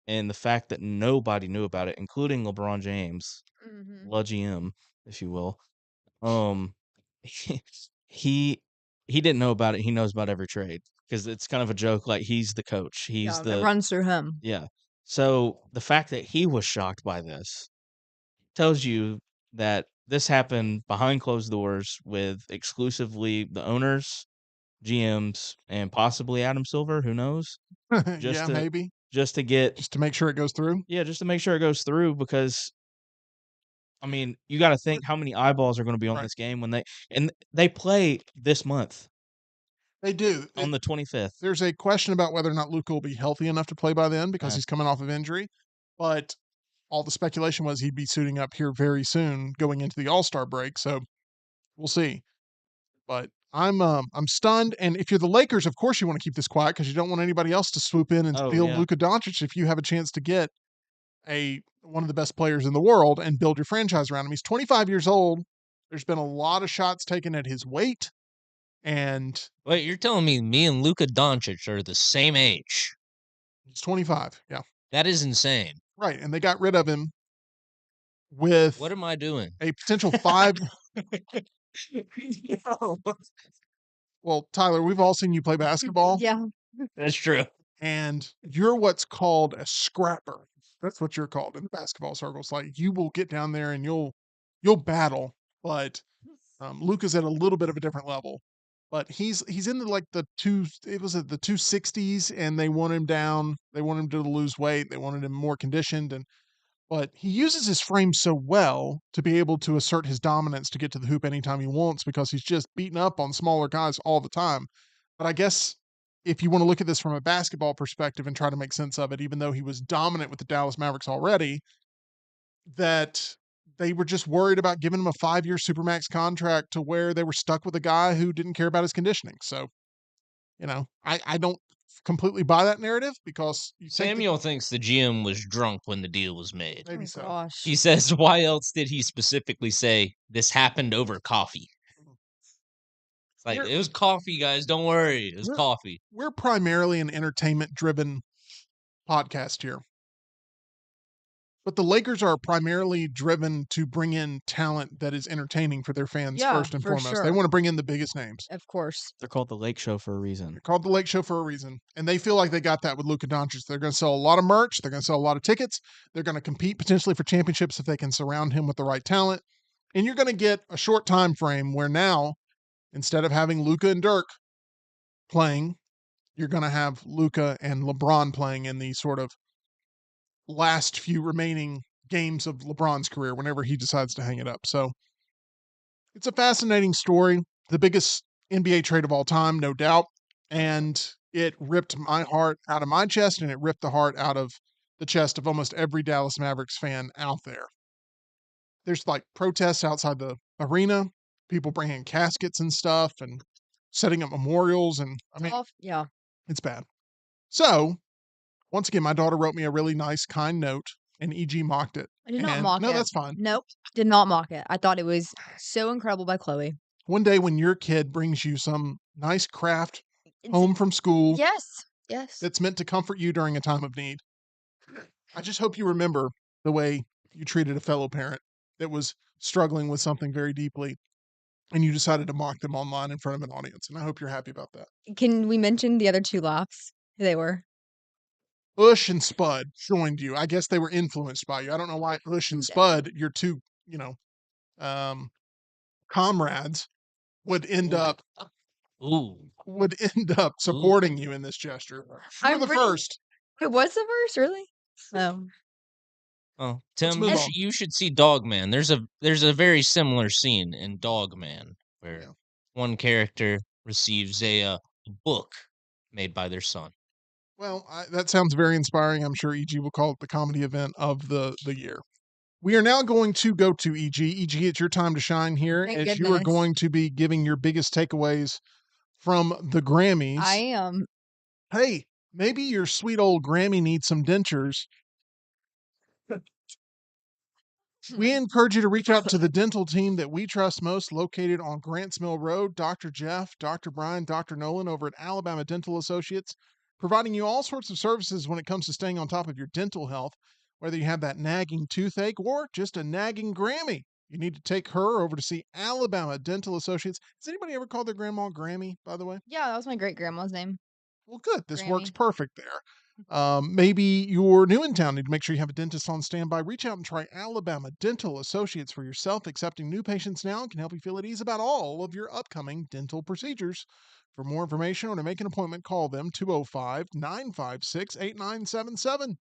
and the fact that nobody knew about it, including LeBron James, Mhm. La GM, if you will, um, he he didn't know about it. He knows about every trade because it's kind of a joke. Like he's the coach. He's Yeah, it the runs through him. yeah. So the fact that he was shocked by this tells you that this happened behind closed doors with exclusively the owners, GMs, and possibly Adam Silver, who knows? Just Yeah, to maybe. just to get Just to make sure it goes through. just to make sure it goes through because I mean, you got to think how many eyeballs are going to be on Right. this game when they play this month They do. on the 25th. There's a question about whether or not Luka will be healthy enough to play by then because Okay. he's coming off of injury. But all the speculation was he'd be suiting up here very soon going into the All-Star break. So we'll see. But I'm stunned. And if you're the Lakers, of course you want to keep this quiet because you don't want anybody else to swoop in and Oh, steal yeah. Luka Doncic if you have a chance to get one of the best players in the world and build your franchise around him. He's 25 years old. There's been a lot of shots taken at his weight. And Wait, you're telling me and Luka Doncic are the same age? he's 25. Yeah. That is insane. Right. And they got rid of him with What am I doing? a potential 5. Well, Tyler, we've all seen you play basketball. Yeah. That's true. And you're what's called a scrapper. That's what you're called in the basketball circles. Like you will get down there and you'll battle, but Luka's at a little bit of a different level. But he's in the 260s, and they want him down. They want him to lose weight. They wanted him more conditioned, but he uses his frame so well to be able to assert his dominance to get to the hoop anytime he wants because he's just beating up on smaller guys all the time. But I guess if you want to look at this from a basketball perspective and try to make sense of it, even though he was dominant with the Dallas Mavericks already, that they were just worried about giving him a 5-year supermax contract to where they were stuck with a guy who didn't care about his conditioning. So, I don't completely buy that narrative because Samuel thinks the GM was drunk when the deal was made. maybe Oh, so. gosh. He says, why else did he specifically say this happened over coffee? It's like, it was coffee, guys. Don't worry. It was coffee. We're primarily an entertainment-driven podcast here. But the Lakers are primarily driven to bring in talent that is entertaining for their fans Yeah, first and for foremost. sure. They want to bring in the biggest names. Of course. They're called the Lake Show for a reason. They're called the Lake Show for a reason. And they feel like they got that with Luka Doncic. They're going to sell a lot of merch. They're going to sell a lot of tickets. They're going to compete potentially for championships if they can surround him with the right talent. And you're going to get a short time frame where now, instead of having Luka and Dirk playing, you're going to have Luka and LeBron playing in the sort of last few remaining games of LeBron's career whenever he decides to hang it up. So it's a fascinating story. The biggest NBA trade of all time, no doubt. And it ripped my heart out of my chest, and it ripped the heart out of the chest of almost every Dallas Mavericks fan out there. There's like protests outside the arena, people bringing caskets and stuff and setting up memorials. And I mean, Yeah. it's bad. So once again, my daughter wrote me a really nice, kind note, and EG mocked it. I did not And mock it. no, that's fine. Nope. Did not mock it. I thought it was so incredible by Chloe. One day when your kid brings you some nice craft It's- home from school Yes. Yes. that's meant to comfort you during a time of need, I just hope you remember the way you treated a fellow parent that was struggling with something very deeply, and you decided to mock them online in front of an audience. And I hope you're happy about that. Can we mention the other two laughs? Who they were? Ush and Spud joined you. I guess they were influenced by you. I don't know why Ush and Spud, your two, comrades, would end up Ooh. would end up supporting you in this gesture. You're I'm the pretty- first. It was the verse, really? Oh, Tim, move you, on. you should see Dogman. There's a very similar scene in Dogman where Yeah. one character receives a book made by their son. Well, that sounds very inspiring. I'm sure EG will call it the comedy event of the year. We are now going to go to EG. EG, it's your time to shine here Thank as you are goodness. going to be giving your biggest takeaways from the Grammys. I am. Hey, maybe your sweet old Grammy needs some dentures. We encourage you to reach out to the dental team that we trust most, located on Grants Mill Road. Dr. Jeff, Dr. Brian, Dr. Nolan over at Alabama Dental Associates, providing you all sorts of services when it comes to staying on top of your dental health, whether you have that nagging toothache or just a nagging Grammy. You need to take her over to see Alabama Dental Associates. Has anybody ever called their grandma Grammy, by the way? Yeah, that was my great grandma's name. Well, good. This works Grammy. perfect there. Maybe you're new in town, need to make sure you have a dentist on standby. Reach out and try Alabama Dental Associates for yourself. Accepting new patients now and can help you feel at ease about all of your upcoming dental procedures. For more information or to make an appointment, call them 205-956-8977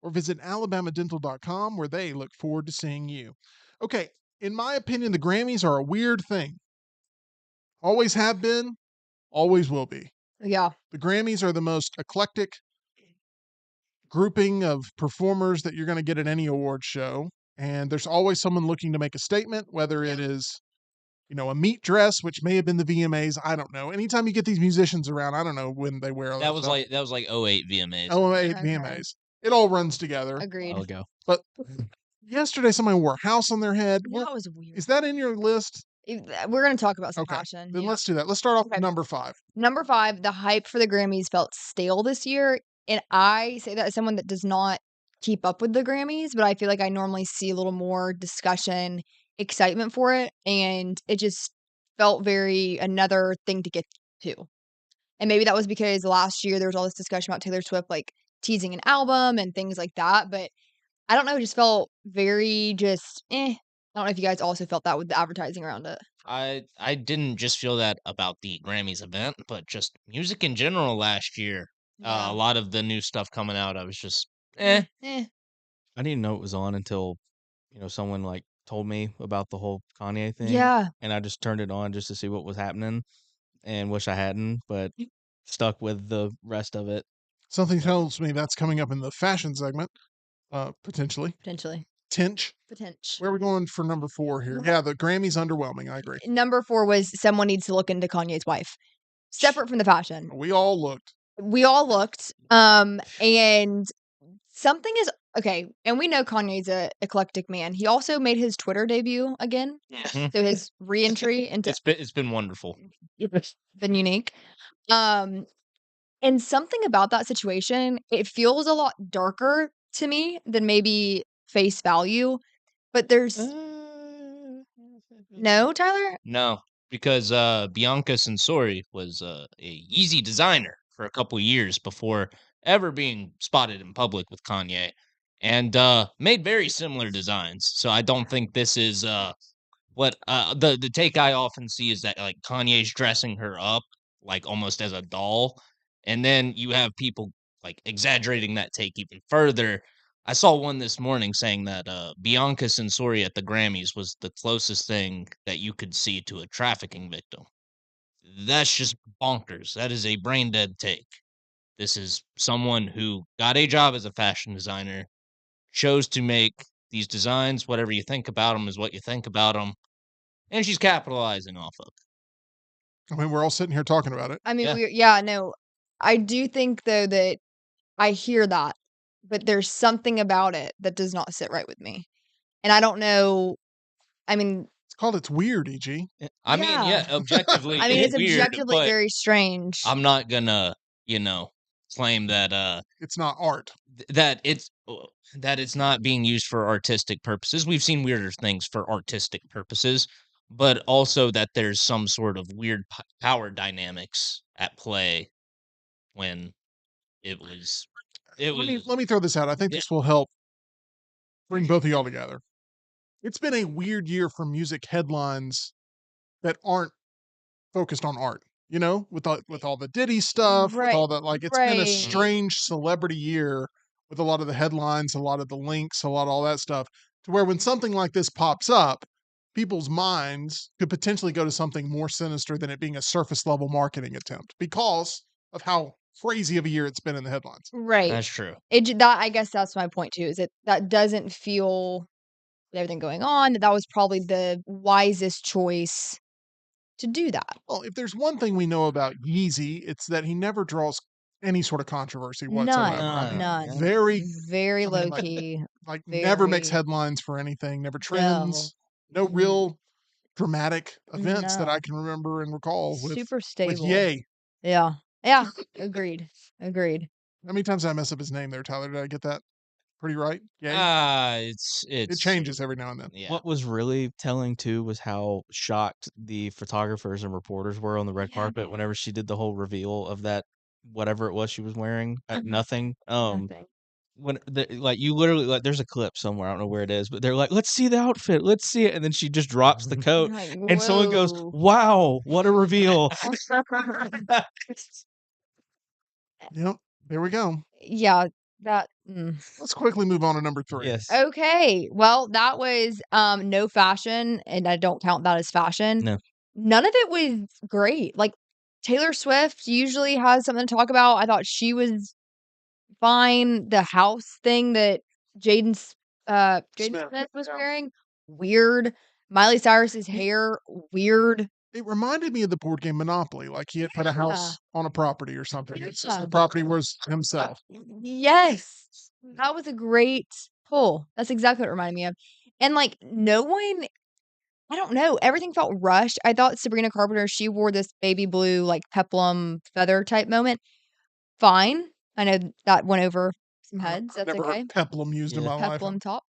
or visit alabamadental.com where they look forward to seeing you. Okay, in my opinion, the Grammys are a weird thing. Always have been, always will be. Yeah. The Grammys are the most eclectic grouping of performers that you're going to get at any award show. And there's always someone looking to make a statement, whether it is, a meat dress, which may have been the VMAs. I don't know. Anytime you get these musicians around, I don't know when they wear all That was stuff. like 08 VMAs. Oh, Okay. VMAs. It all runs together. Agreed. I'll go. But yesterday, somebody wore a house on their head. That was weird. Is that in your list? We're going to talk about some Okay. fashion. Then yeah. let's do that. Let's start off Okay. with number 5. Number 5, the hype for the Grammys felt stale this year. And I say that as someone that does not keep up with the Grammys, but I feel like I normally see a little more discussion, excitement for it. And it just felt very another thing to get to. And maybe that was because last year there was all this discussion about Taylor Swift like teasing an album and things like that. But I don't know, it just felt very just I don't know if you guys also felt that with the advertising around it. I didn't just feel that about the Grammys event, but just music in general last year. Yeah. A lot of the new stuff coming out, I was just eh. Eh. I didn't know it was on until, someone like told me about the whole Kanye thing. Yeah. And I just turned it on just to see what was happening and wish I hadn't, but stuck with the rest of it. Something tells me that's coming up in the fashion segment, potentially. Potentially. Tinch. Where are we going for number 4 here? Yeah, the Grammy's underwhelming. I agree. Number 4 was someone needs to look into Kanye's wife. Separate from the fashion. We all looked. And something is okay, and we know Kanye's a eclectic man. He also made his Twitter debut again. Mhm. So his re-entry into It's been wonderful. been unique. And something about that situation, it feels a lot darker to me than maybe face value. But there's no, Tyler? No, because Bianca Sensori was a Yeezy designer for a couple years before ever being spotted in public with Kanye, and made very similar designs. So I don't think this is what the take I often see is that like Kanye's dressing her up like almost as a doll, and then you have people like exaggerating that take even further. I saw one this morning saying that Bianca Sensori at the Grammys was the closest thing that you could see to a trafficking victim. That's just bonkers. That is a brain dead take. This is someone who got a job as a fashion designer, chose to make these designs. Whatever you think about them is what you think about them, and she's capitalizing off of. I mean, we're all sitting here talking about it. I mean, Yeah. no. I do think though that I hear that, but there's something about it that does not sit right with me. And I don't know. I mean, It's weird, EG. I mean, yeah, objectively, I mean, it's weird, objectively but very strange. I'm not gonna, claim that It's not art. that it's not being used for artistic purposes. We've seen weirder things for artistic purposes, but also that there's some sort of weird power dynamics at play when it was. Let me throw this out. I think Yeah. this will help bring both of y'all together. It's been a weird year for music headlines that aren't focused on art. you know, with all the Diddy stuff, with all that, like, it's been a right. strange celebrity year with a lot of the headlines, a lot of the links, a lot of all that stuff, to where when something like this pops up, people's minds could potentially go to something more sinister than it being a surface level marketing attempt because of how crazy of a year it's been in the headlines. Right. That's true. That I guess that's my point too, is that doesn't feel, with everything going on, that was probably the wisest choice to do that. Well, if there's one thing we know about Yeezy, it's that he never draws any sort of controversy whatsoever. I mean, None. None. very, Very I low mean, like, key. never makes Very headlines for anything, never no. trends, no Mm, real dramatic events that I no. can remember and recall Super with stable. Ye. Yeah. Yeah. Agreed. Agreed. How many times did I mess up his name there, Tyler? Did I get that pretty right? Ye? It's It changes every now and then. yeah. What was really telling too was how shocked the photographers and reporters were on the red carpet whenever she did the whole reveal of that whatever it was she was wearing. Nothing. Nothing. When like you literally like there's a clip somewhere, I don't know where it is, but they're like, "Let's see the outfit, let's see it," and then she just drops the coat, Like, and someone goes, whoa. "Wow, what a reveal!" Yep. There we go. Yeah. That. Let's quickly move on to number 3. Yes. Okay. Well, that was no fashion, and I don't count that as fashion. No. None of it was great. Like Taylor Swift usually has something to talk about. I thought she was fine. The house thing that Jaden Smith was wearing, weird. Miley Cyrus's hair, weird. It reminded me of the board game Monopoly, like he had put a Yeah. house on a property or something. It's just Yeah. the property was himself. Yes. That was a great pull. That's exactly what it reminded me of. And like no one, I don't know, everything felt rushed. I thought Sabrina Carpenter, she wore this baby blue like peplum feather type moment. Fine. I know that went over some heads. That's Never okay. heard peplum used in Yeah. my life. Peplum top.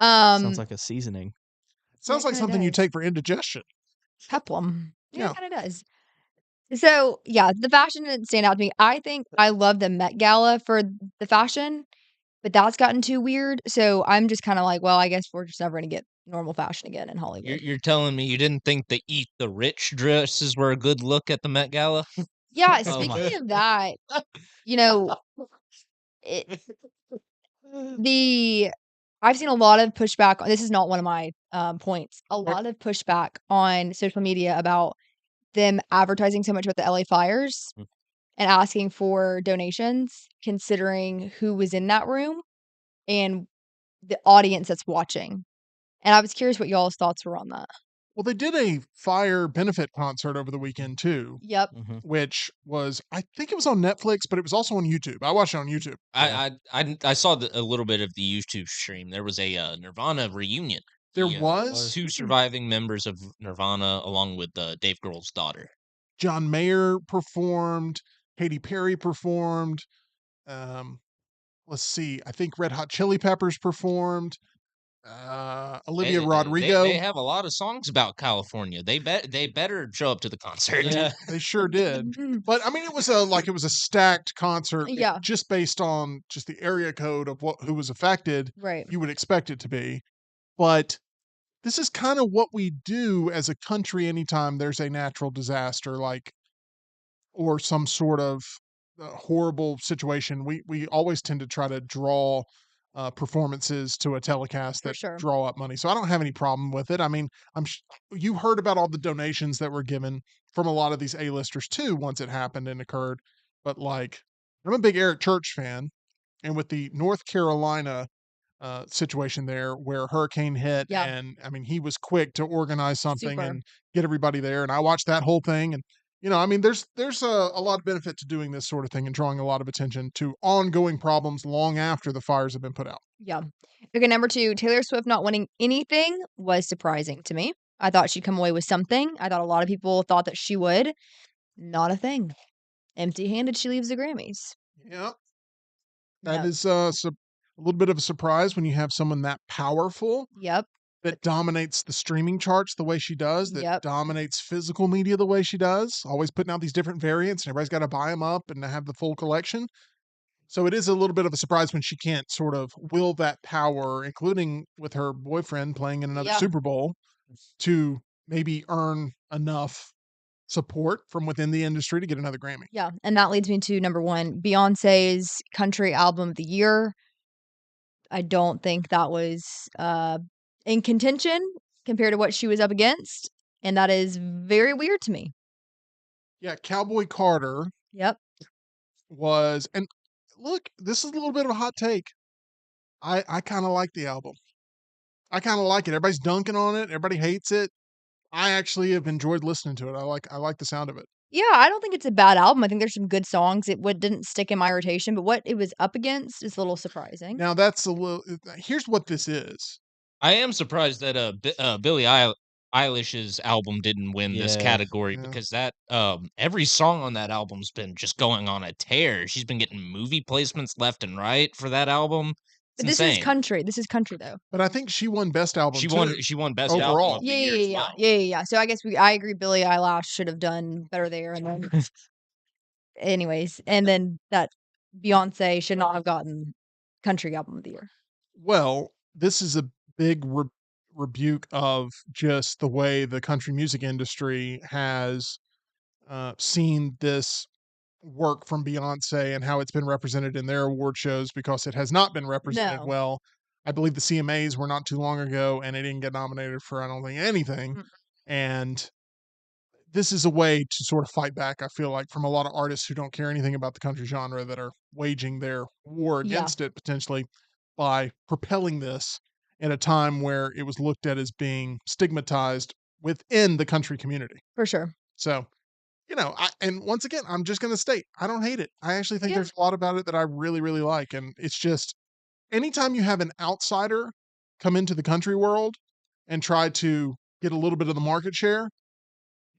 Sounds like a seasoning. Sounds Yeah, like it kinda something you does. take for indigestion. Peplum. Yeah, Yeah. it kind of does. So yeah, the fashion didn't stand out to me. I think I love the Met Gala for the fashion, but that's gotten too weird. So I'm just kind of like, well, I guess we're just never gonna get normal fashion again in Hollywood. You're telling me you didn't think the Eat the Rich dresses were a good look at the Met Gala? Yeah, Oh my. speaking of that, you know, it, the I've seen a lot of pushback. This is not one of my points. A Right. lot of pushback on social media about them advertising so much about the LA fires Mm. and asking for donations, considering who was in that room and the audience that's watching. And I was curious what y'all's thoughts were on that. Well, they did a fire benefit concert over the weekend too, Yep. Mhm. which was I think it was on Netflix, but it was also on YouTube. I watched it on YouTube. I saw a little bit of the YouTube stream. There was a Nirvana reunion. There The, was 2 surviving members of Nirvana, along with Dave Grohl's daughter. John Mayer performed, Katy Perry performed. Let's see, I think Red Hot Chili Peppers performed. Olivia Rodrigo. They have a lot of songs about California. They better show up to the concert. Yeah. They sure did. But I mean, it was a stacked concert. Yeah. Just based on just the area code of who was affected, Right. you would expect it to be. But this is kind of what we do as a country anytime there's a natural disaster, like or some sort of horrible situation. We always tend to try to draw performances to a telecast For that sure. draw up money. So I don't have any problem with it. I mean, you heard about all the donations that were given from a lot of these A-listers too once it happened and occurred. But like, I'm a big Eric Church fan, and with the North Carolina situation there where hurricane hit, Yeah. and I mean he was quick to organize something Super. and get everybody there, and I watched that whole thing, and I mean there's a lot of benefit to doing this sort of thing and drawing a lot of attention to ongoing problems long after the fires have been put out. Yeah. Okay, number 2, Taylor Swift not winning anything was surprising to me. I thought she'd come away with something. I thought a lot of people thought that she would. Not a thing. Empty-handed, she leaves the Grammys. Yeah, that No. is a little bit of a surprise when you have someone that powerful Yep. that dominates the streaming charts the way she does, that Yep. dominates physical media the way she does, always putting out these different variants, and everybody's got to buy them up and have the full collection. So it is a little bit of a surprise when she can't sort of will that power, including with her boyfriend playing in another Yeah. Super Bowl, to maybe earn enough support from within the industry to get another Grammy. Yeah, and that leads me to number 1, Beyoncé's Country Album of the Year. I don't think that was, in contention compared to what she was up against, and that is very weird to me. Yeah, Cowboy Carter Yep. was, and look, this is a little bit of a hot take. I kind of like the album. I kind of like it. Everybody's dunking on it. Everybody hates it. I actually have enjoyed listening to it. I like the sound of it. Yeah, I don't think it's a bad album. I think there's some good songs. It didn't stick in my rotation, but what it was up against is a little surprising. Now that's a little. Here's what this is. I am surprised that Billie Eilish's album didn't win this Yeah. category Yeah. because that every song on that album's been just going on a tear. She's been getting movie placements left and right for that album. It's But this insane. is country. This is country though. But I think she won Best Album. She too. won best album overall. of the Yeah, year yeah, as yeah, well. yeah. So I guess I agree. Billie Eilish should have done better there, and then, anyways, and then that Beyonce should not have gotten Country Album of the Year. Well, this is a big rebuke of just the way the country music industry has seen this work from Beyonce and how it's been represented in their award shows, because it has not been represented No. well. I believe the CMAs were not too long ago, and it didn't get nominated for, I don't think, anything. Mm. And this is a way to sort of fight back, I feel like, from a lot of artists who don't care anything about the country genre that are waging their war Yeah. against it potentially by propelling this in a time where it was looked at as being stigmatized within the country community. For sure. So, and once again, I'm just going to state, I don't hate it. I actually think Yeah. there's a lot about it that I really, really like. And it's just, anytime you have an outsider come into the country world and try to get a little bit of the market share,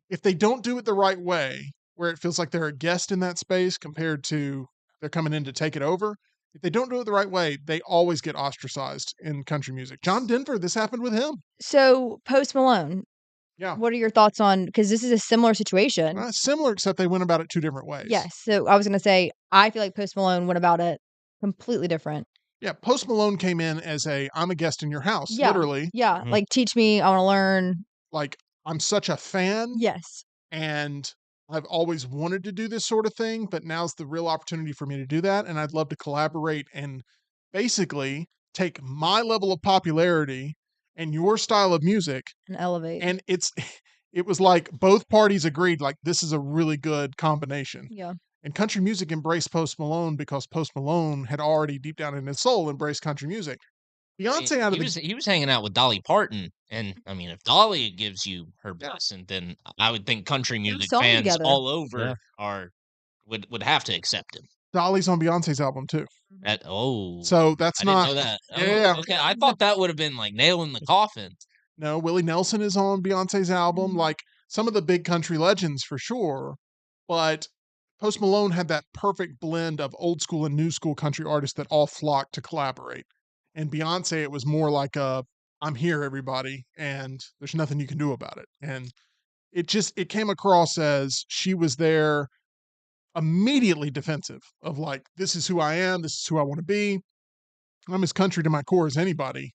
if they don't do it the right way, where it feels like they're a guest in that space compared to they're coming in to take it over, if they don't do it the right way, they always get ostracized in country music. John Denver, this happened with him. So Post Malone, Yeah. what are your thoughts on, because this is a similar situation? Similar, except they went about it two different ways. Yes. So I was gonna say, I feel like Post Malone went about it completely different. Yeah, Post Malone came in as I'm a guest in your house, Yeah. literally. Yeah. Mhm. Like, teach me, I want to learn. Like, I'm such a fan, Yes. and I've always wanted to do this sort of thing, but now's the real opportunity for me to do that, and I'd love to collaborate and basically take my level of popularity and your style of music, And elevate. and it was like both parties agreed, like, this is a really good combination. Yeah. And country music embraced Post Malone because Post Malone had already deep down in his soul embraced country music. Beyonce out of He was hanging out with Dolly Parton, and I mean, if Dolly gives you her blessing, then I would think country music song fans together. all over Yeah. would have to accept him. Dolly's on Beyonce's album too. So that's I not didn't know that. Yeah. Okay. I thought that would have been like nailing the coffin. No, Willie Nelson is on Beyonce's album, Mhm. like some of the big country legends for sure. But Post Malone had that perfect blend of old school and new school country artists that all flocked to collaborate. And Beyonce, it was more like I'm here, everybody, and there's nothing you can do about it. And it came across as she was there immediately defensive of like, this is who I am, this is who I want to be. I'm as country to my core as anybody.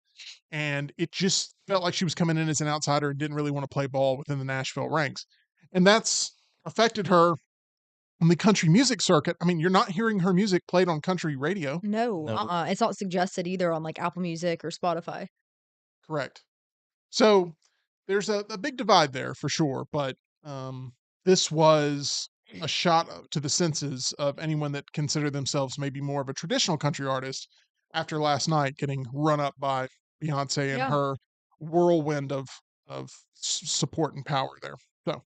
And it just felt like she was coming in as an outsider and didn't really want to play ball within the Nashville ranks. And that's affected her on the country music circuit. I mean, you're not hearing her music played on country radio. No. No. It's not suggested either on like Apple Music or Spotify. Correct. So there's a big divide there for sure. But this was a shot to the senses of anyone that considered themselves maybe more of a traditional country artist after last night getting run up by Beyonce and Yeah. her whirlwind of support and power there. So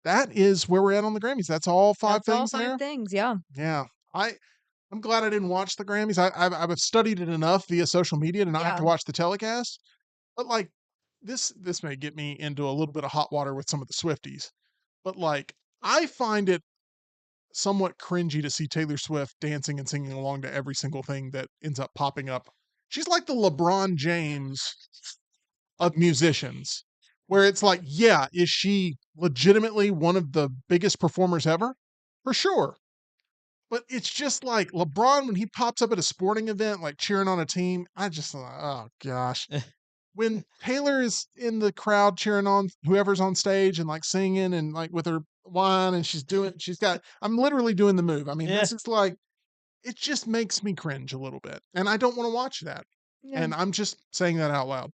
that is where we're at on the Grammys. That's all five That's all things 5 there. things. Yeah. Yeah, I'm glad I didn't watch the Grammys. I've studied it enough via social media to not have to Yeah. watch the telecast. But like this may get me into a little bit of hot water with some of the Swifties. But like I find it somewhat cringy to see Taylor Swift dancing and singing along to every single thing that ends up popping up. She's like the LeBron James of musicians, where it's like, yeah, is she legitimately one of the biggest performers ever? For sure. But it's just like LeBron, when he pops up at a sporting event, like cheering on a team, I just, oh gosh. when Taylor is in the crowd cheering on whoever's on stage and like singing and like with her wine and I'm literally doing the move. I mean, Yeah. this is like, it just makes me cringe a little bit. And I don't want to watch that. Yeah. And I'm just saying that out loud.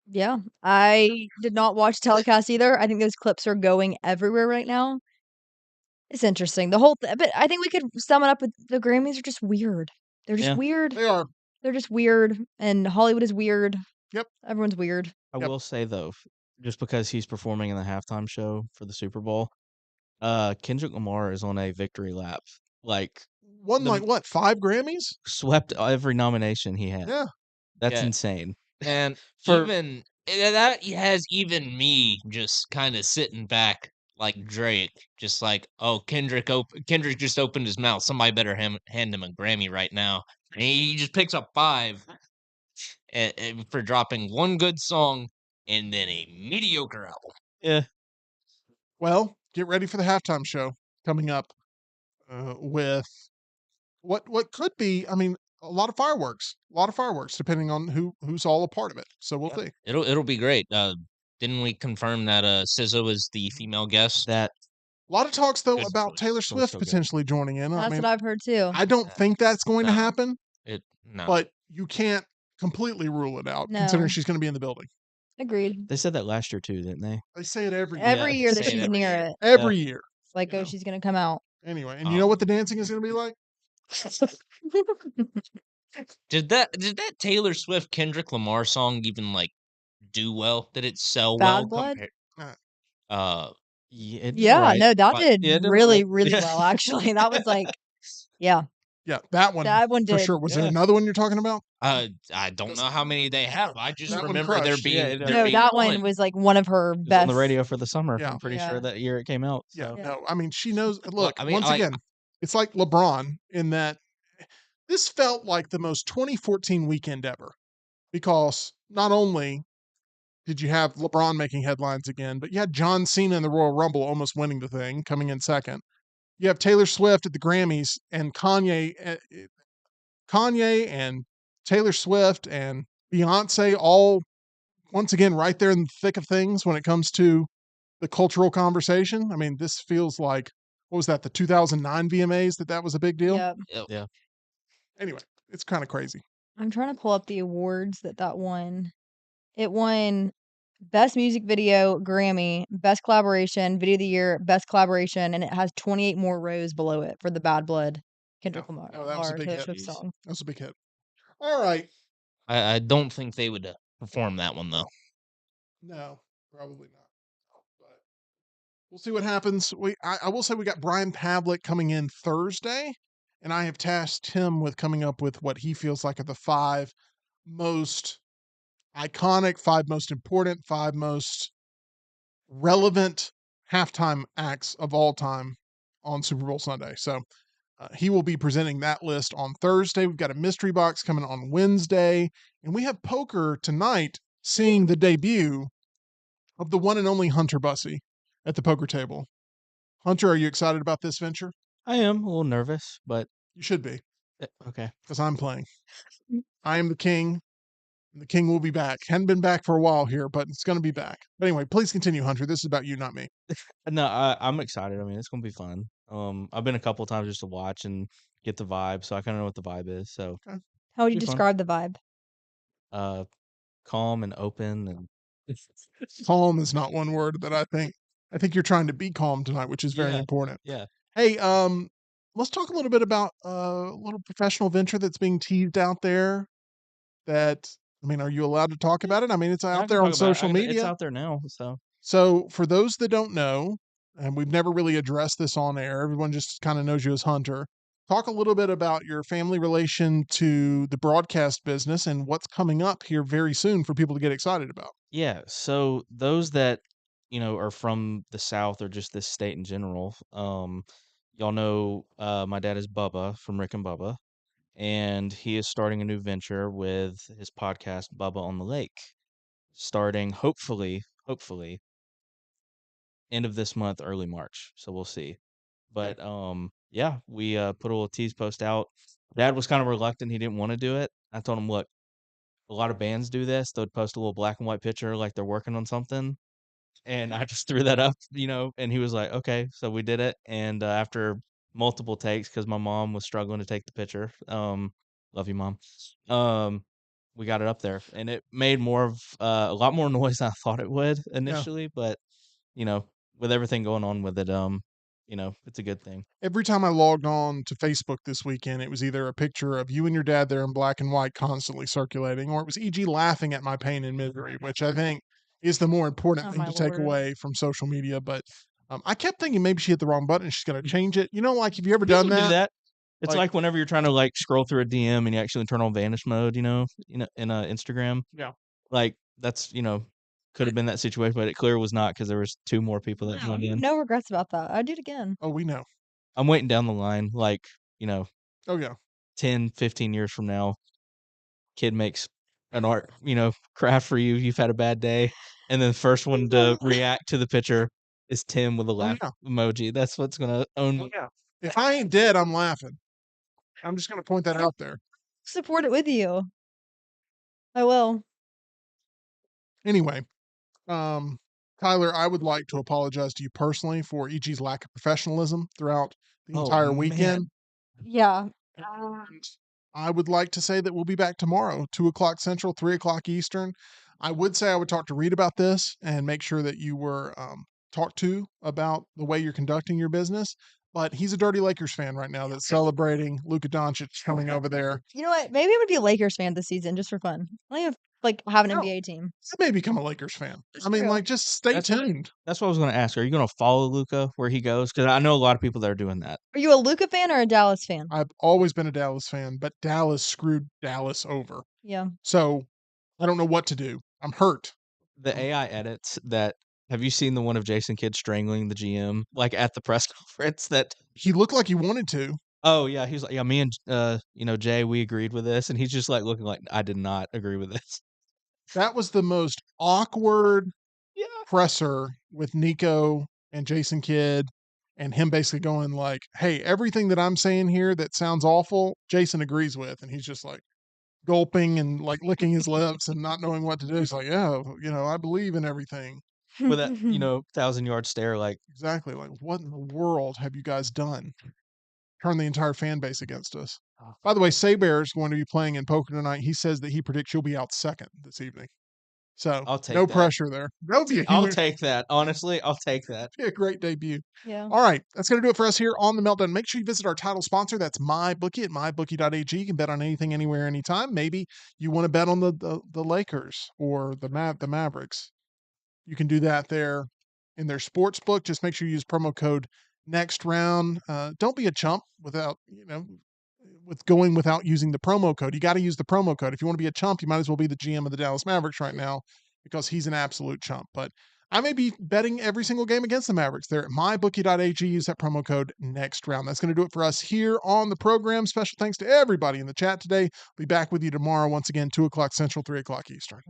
Yeah. I did not watch telecast either. I think those clips are going everywhere right now. It's interesting. The whole but I think we could sum it up with the Grammys are just weird. They're just Yeah. weird. They are. They're just weird, and Hollywood is weird. Yep. Everyone's weird. I Yep. will say though, just because he's performing in the halftime show for the Super Bowl, Kendrick Lamar is on a victory lap. Like Won the- like what, 5 Grammys? swept every nomination he had. Yeah. That's Yeah. insane. And For- even that has even me just kind of sitting back like Drake, just like, oh, Kendrick just opened his mouth. Somebody better hand him a Grammy right now. And he just picks up 5 for dropping one good song and then a mediocre album. Yeah. Well, get ready for the halftime show coming up with what could be, I mean, a lot of fireworks, depending on who's all a part of it. So we'll see. It'll be great. Didn't we confirm that SZA is the female guest? That A lot of talks though Good about choice. Taylor So Swift good. potentially joining in. I That's mean, what I've heard too. I don't think that's going to No. happen, No. but you can't completely rule it out considering No. she's going to be in the building. Agreed. they said that last year too, didn't they? They say it every Every year. year that say it she's every near year. it, Every year. it's like, You oh, know. she's gonna come out. Anyway, and you know what the dancing is going to be like? Did that Taylor Swift Kendrick Lamar song even like do well? Did it sell Bad well? Blood? Yeah, it did Yeah, right. no, that but- did Yeah, it did really, right. really Yeah. well. Actually, that was like, yeah, Yeah, that one that one for did. sure. Was there Yeah. another one you're talking about? I don't know how many they have. I just That one remember there crushed. being Yeah, it there No, being that one was like one of her It was best. on the radio for the summer. Yeah. I'm pretty Yeah. sure that year it came out. Yeah, So. Yeah. no, I mean, she knows. Look, I mean, once like- again, it's like LeBron in that this felt like the most 2014 weekend ever because not only did you have LeBron making headlines again, but you had John Cena in the Royal Rumble almost winning the thing, coming in second. You have Taylor Swift at the Grammys and Kanye and Taylor Swift and Beyonce all once again right there in the thick of things when it comes to the cultural conversation. I mean, this feels like, what was that, the 2009 VMAs that was a big deal? Yep. Anyway, it's kind of crazy. I'm trying to pull up the awards that won. It won Best Music Video Grammy, Best Collaboration, Video of the Year, Best Collaboration, and it has 28 more rows below it for the Bad Blood Kendrick Yeah. Lamar Oh, that was a big Taylor hit. Swift song. That's a big hit. All right. I don't think they would perform that one though. No, probably not. But we'll see what happens. I will say we got Brian Pavlik coming in Thursday, and I have tasked him with coming up with what he feels like are the 5 most iconic, 5 most important, 5 most relevant halftime acts of all time on Super Bowl Sunday. So he will be presenting that list on Thursday. We've got a mystery box coming on Wednesday, and we have poker tonight, seeing the debut of the one and only Hunter Bussey at the poker table. Hunter, are you excited about this venture? I am a little nervous, but You should be, okay. because I'm playing. I am the king. And the king will be back. Hadn't been back for a while here, but it's going to be back. But anyway, please continue, Hunter. This is about you, not me. No, I'm excited. I mean, it's gonna be fun. I've been a couple times just to watch and get the vibe, so I kind of know what the vibe is. So, How would you Be fun. describe the vibe? calm and open, and Calm is not one word that I think you're trying to be calm tonight, which is very Yeah. important. yeah, Hey, let's talk a little bit about a little professional venture that's being teased out there. I mean, are you allowed to talk about it? I mean, it's I out can there talk on about it. social It's media. out there now. So, So, for those that don't know, and we've never really addressed this on air, everyone just kind of knows you as Hunter. Talk a little bit about your family relation to the broadcast business and what's coming up here very soon for people to get excited about. yeah. So those that are from the South or just this state in general, y'all know my dad is Bubba from Rick and Bubba, and he is starting a new venture with his podcast Bubba on the Lake, starting hopefully end of this month, early March. So we'll see. But yeah, we put a little tease post out. Dad was kind of reluctant; he didn't want to do it. I told him, look, a lot of bands do this. They'll post a little black and white picture like they're working on something. And I just threw that up, and he was like, "Okay." So we did it, and after multiple takes, because my mom was struggling to take the picture, love you, mom. Um, we got it up there, and it made a lot more noise than I thought it would Yeah. initially, but you know, with everything going on with it, it's a good thing. Every time I logged on to Facebook this weekend, it was either a picture of you and your dad there in black and white constantly circulating, or it was EG laughing at my pain and misery, which I think is the more important Oh, thing my to take Lord. away from social media. But I kept thinking maybe she hit the wrong button and she's going to change it. Like, have you ever People done do that? that. It's Like- like whenever you're trying to like scroll through a DM and you actually turn on vanish mode, in Instagram. Yeah. Like that's could have been that situation, but it clearly was not because there was two more people that joined in. No regrets about that. I'd do it again. Oh, we know. I'm waiting down the line, like, Oh, yeah. 10, 15 years from now, kid makes an art, craft for you. You've had a bad day. And then the first one to react to the picture is Tim with a laugh yeah. emoji. That's what's going to own Oh, me. yeah. If I ain't dead, I'm laughing. I'm just going to point that out there. Support it with you. I will. Anyway, Tyler, I would like to apologize to you personally for EG's lack of professionalism throughout the entire weekend. Yeah. And I would like to say that we'll be back tomorrow, 2:00 Central, 3:00 Eastern. I would say I would talk to Reed about this and make sure that you were talked to about the way you're conducting your business. But he's a dirty Lakers fan right now that's celebrating Luka Doncic coming over there. You know what? Maybe I would be a Lakers fan this season just for fun. I don't even have an No. NBA team. I may become a Lakers fan. I mean, true. like, just stay That's what- tuned. That's what I was going to ask. Are you going to follow Luka where he goes? Because I know a lot of people that are doing that. Are you a Luka fan or a Dallas fan? I've always been a Dallas fan, but Dallas screwed Dallas over. Yeah. So I don't know what to do. I'm hurt. The AI edits that. Have you seen the one of Jason Kidd strangling the GM like at the press conference? That He looked like he wanted to. oh yeah, he was like, yeah, me and Jay, we agreed with this, and he's just like looking like I did not agree with this. That was the most awkward Yeah, presser with Nico and Jason Kidd and him basically going like, "Hey, everything that I'm saying here that sounds awful, Jason agrees with." And he's just like gulping and like licking his lips and not knowing what to do. He's like, "Yeah, I believe in everything." with that 1,000-yard stare, like Exactly. Like, what in the world have you guys done? Turn the entire fan base against us. By the way, Saybear is going to be playing in poker tonight. He says that he predicts you'll be out second this evening. So I'll take no that. pressure there. That would be I'll take that. Honestly, I'll take that. a great debut. Yeah. All right, that's going to do it for us here on the Meltdown. Make sure you visit our title sponsor. That's MyBookie at mybookie.ag. You can bet on anything, anywhere, anytime. Maybe you want to bet on the Lakers or the Mavericks. You can do that there in their sports book. Just make sure you use promo code next round. Don't be a chump without going without using the promo code. You got to use the promo code. If you want to be a chump, you might as well be the GM of the Dallas Mavericks right now because he's an absolute chump. But I may be betting every single game against the Mavericks there at mybookie.ag. Use that promo code next round. That's going to do it for us here on the program. Special thanks to everybody in the chat today. We'll be back with you tomorrow once again, 2:00 Central, 3:00 Eastern.